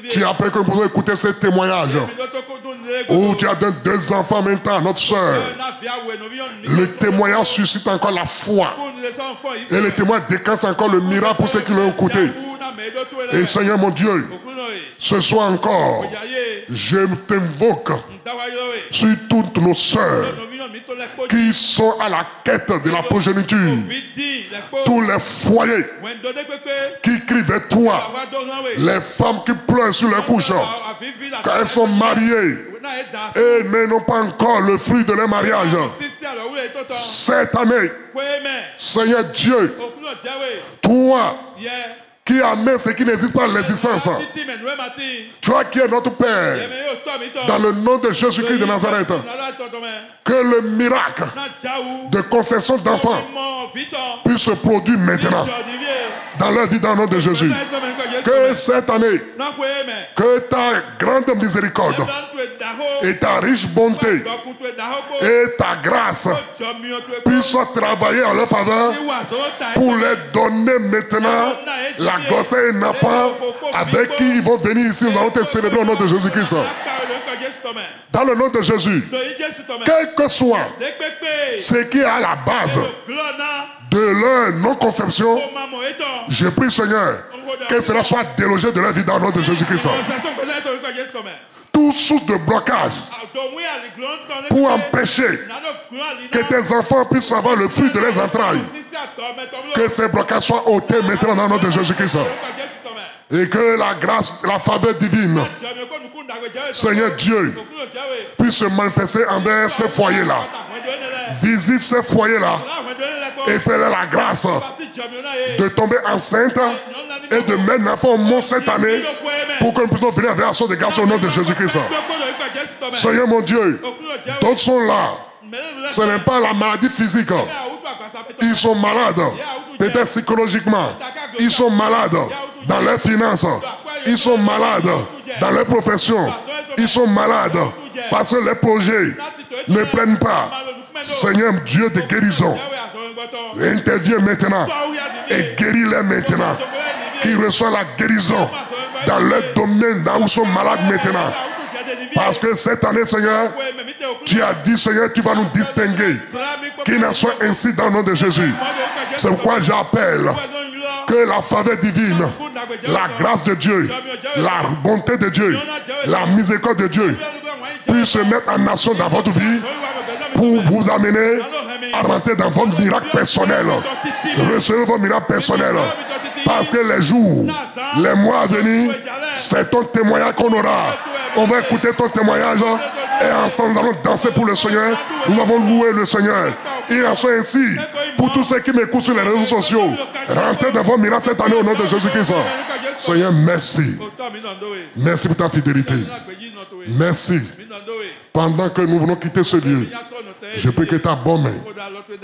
tu as appris que nous pouvons écouter ces témoignages. Où tu as donné 2 enfants maintenant, notre soeur. Le témoignage suscite encore la foi. Et le témoignage déclenche encore le miracle pour ceux qui l'ont écouté. Et Seigneur mon Dieu, ce soir encore, je t'invoque sur toutes nos sœurs qui sont à la quête de la progéniture, tous les foyers qui crient vers toi, les femmes qui pleurent sur les couches, quand elles sont mariées et n'ont pas encore le fruit de leur mariage. Cette année, Seigneur Dieu, toi qui amène ce qui n'existe pas à l'existence, toi qui es notre Père, dans le nom de Jésus-Christ de Nazareth, que le miracle de conception d'enfants puisse se produire maintenant dans leur vie dans le nom de Jésus. Que cette année, que ta grande miséricorde et ta riche bonté et ta grâce puissent travailler en leur faveur pour leur donner maintenant la grossesse et un enfant avec qui ils vont venir ici. Nous allons te célébrer au nom de Jésus-Christ. Dans le nom de Jésus, quel que soit ce qui est à la base de leur non-conception, je prie, Seigneur, que cela soit délogé de leur vie dans le nom de Jésus-Christ. Toute source de blocage pour empêcher que tes enfants puissent avoir le fruit de leurs entrailles, que ces blocages soient ôtés maintenant dans le nom de Jésus-Christ. Et que la grâce, la faveur divine, Seigneur Dieu, puisse se manifester envers ces foyers-là. Visite ces foyers-là et fais-leur la grâce de tomber enceinte et de mettre l'enfant au monde cette année pour que nous puissions venir avec l'action de grâce au nom de Jésus-Christ. Seigneur mon Dieu, d'autres sont là. Ce n'est pas la maladie physique. Ils sont malades, peut-être psychologiquement. Ils sont malades dans leurs finances. Ils sont malades dans leur profession. Ils sont malades parce que les projets ne prennent pas. Seigneur Dieu de guérison, interviens maintenant et guéris-les maintenant. Qu'ils reçoivent la guérison dans leur domaine, là où ils sont malades maintenant. Parce que cette année, Seigneur, tu as dit, Seigneur, tu vas nous distinguer. Qu'il en soit ainsi dans le nom de Jésus. C'est pourquoi j'appelle que la faveur divine, la grâce de Dieu, la bonté de Dieu, la miséricorde de Dieu puisse se mettre en action dans votre vie pour vous amener à rentrer dans vos miracles personnels. Recevez vos miracles personnels. Parce que les jours, les mois à venir, c'est ton témoignage qu'on aura. On va écouter ton témoignage et ensemble nous allons danser pour le Seigneur. Nous avons loué le Seigneur. Et en soit ainsi, pour tous ceux qui m'écoutent sur les réseaux sociaux, rentrez dans vos miracles cette année au nom de Jésus-Christ. Seigneur, merci. Merci pour ta fidélité. Merci. Pendant que nous venons quitter ce lieu, je prie que ta bonne main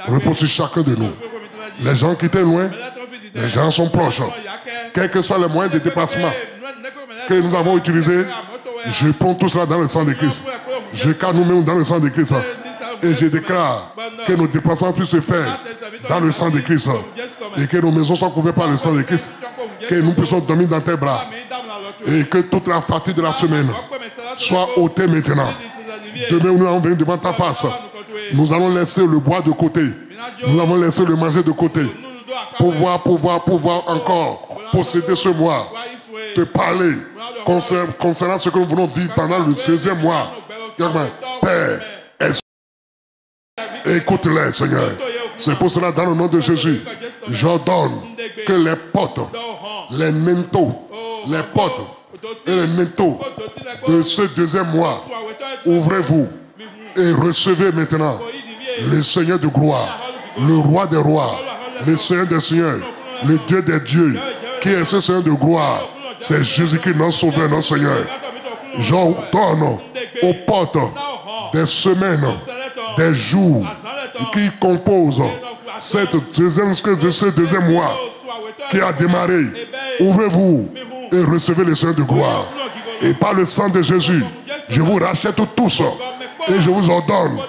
repose sur chacun de nous. Les gens qui étaient loin, les gens sont proches. Quel que soit le moyen de déplacement que nous avons utilisé, je prends tout cela dans le sang de Christ. Je cadre nous-mêmes dans le sang de Christ. Et je déclare que nos déplacements puissent se faire dans le sang de Christ. Et que nos maisons soient couvertes par le sang de Christ. Que nous puissions dormir dans tes bras. Et que toute la fatigue de la semaine soit ôtée maintenant. Demain, nous allons venir devant ta face. Nous allons laisser le bois de côté. Nous allons laisser le manger de côté. Pour pouvoir encore posséder ce mois. Te parler concernant ce que nous voulons vivre pendant le 16e mois. Père, écoute-les, Seigneur. C'est pour cela, dans le nom de Jésus, j'ordonne que les portes, les nentos, les portes et les nentos de ce 2e mois, ouvrez-vous et recevez maintenant le Seigneur de gloire, le roi des rois, le Seigneur des seigneurs, le Dieu des dieux, qui est ce Seigneur de gloire. C'est Jésus-Christ, notre Sauveur, notre Seigneur. J'ordonne aux portes des semaines, des jours qui composent ce 2e mois qui a démarré. Ouvrez-vous et recevez le Seigneur de gloire. Et par le sang de Jésus, je vous rachète tous et je vous ordonne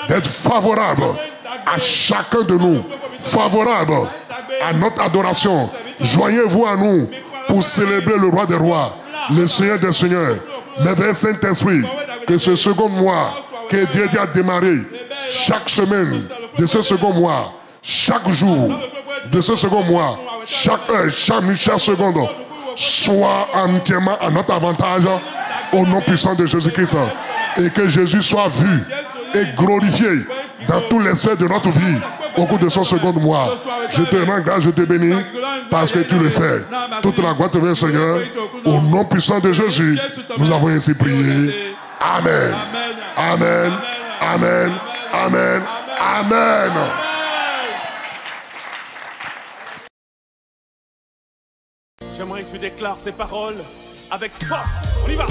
d'être favorable à chacun de nous, favorable à notre adoration. Joignez-vous à nous pour célébrer le roi des rois, le Seigneur des seigneurs. Merveilleux Saint-Esprit, que ce second mois que Dieu a démarré, chaque semaine de ce second mois, chaque jour de ce second mois, chaque heure, chaque minute, chaque seconde, soit entièrement à notre avantage au nom puissant de Jésus-Christ. Et que Jésus soit vu et glorifié dans tous les sphères de notre vie au cours de ce second mois. Je te rends grâce, je te bénis parce que tu le fais. Toute la gloire te vient, Seigneur. Au nom puissant de Jésus, nous avons ainsi prié. Amen. Amen. Amen. Amen. Amen. J'aimerais que tu déclares ces paroles avec force. On y va.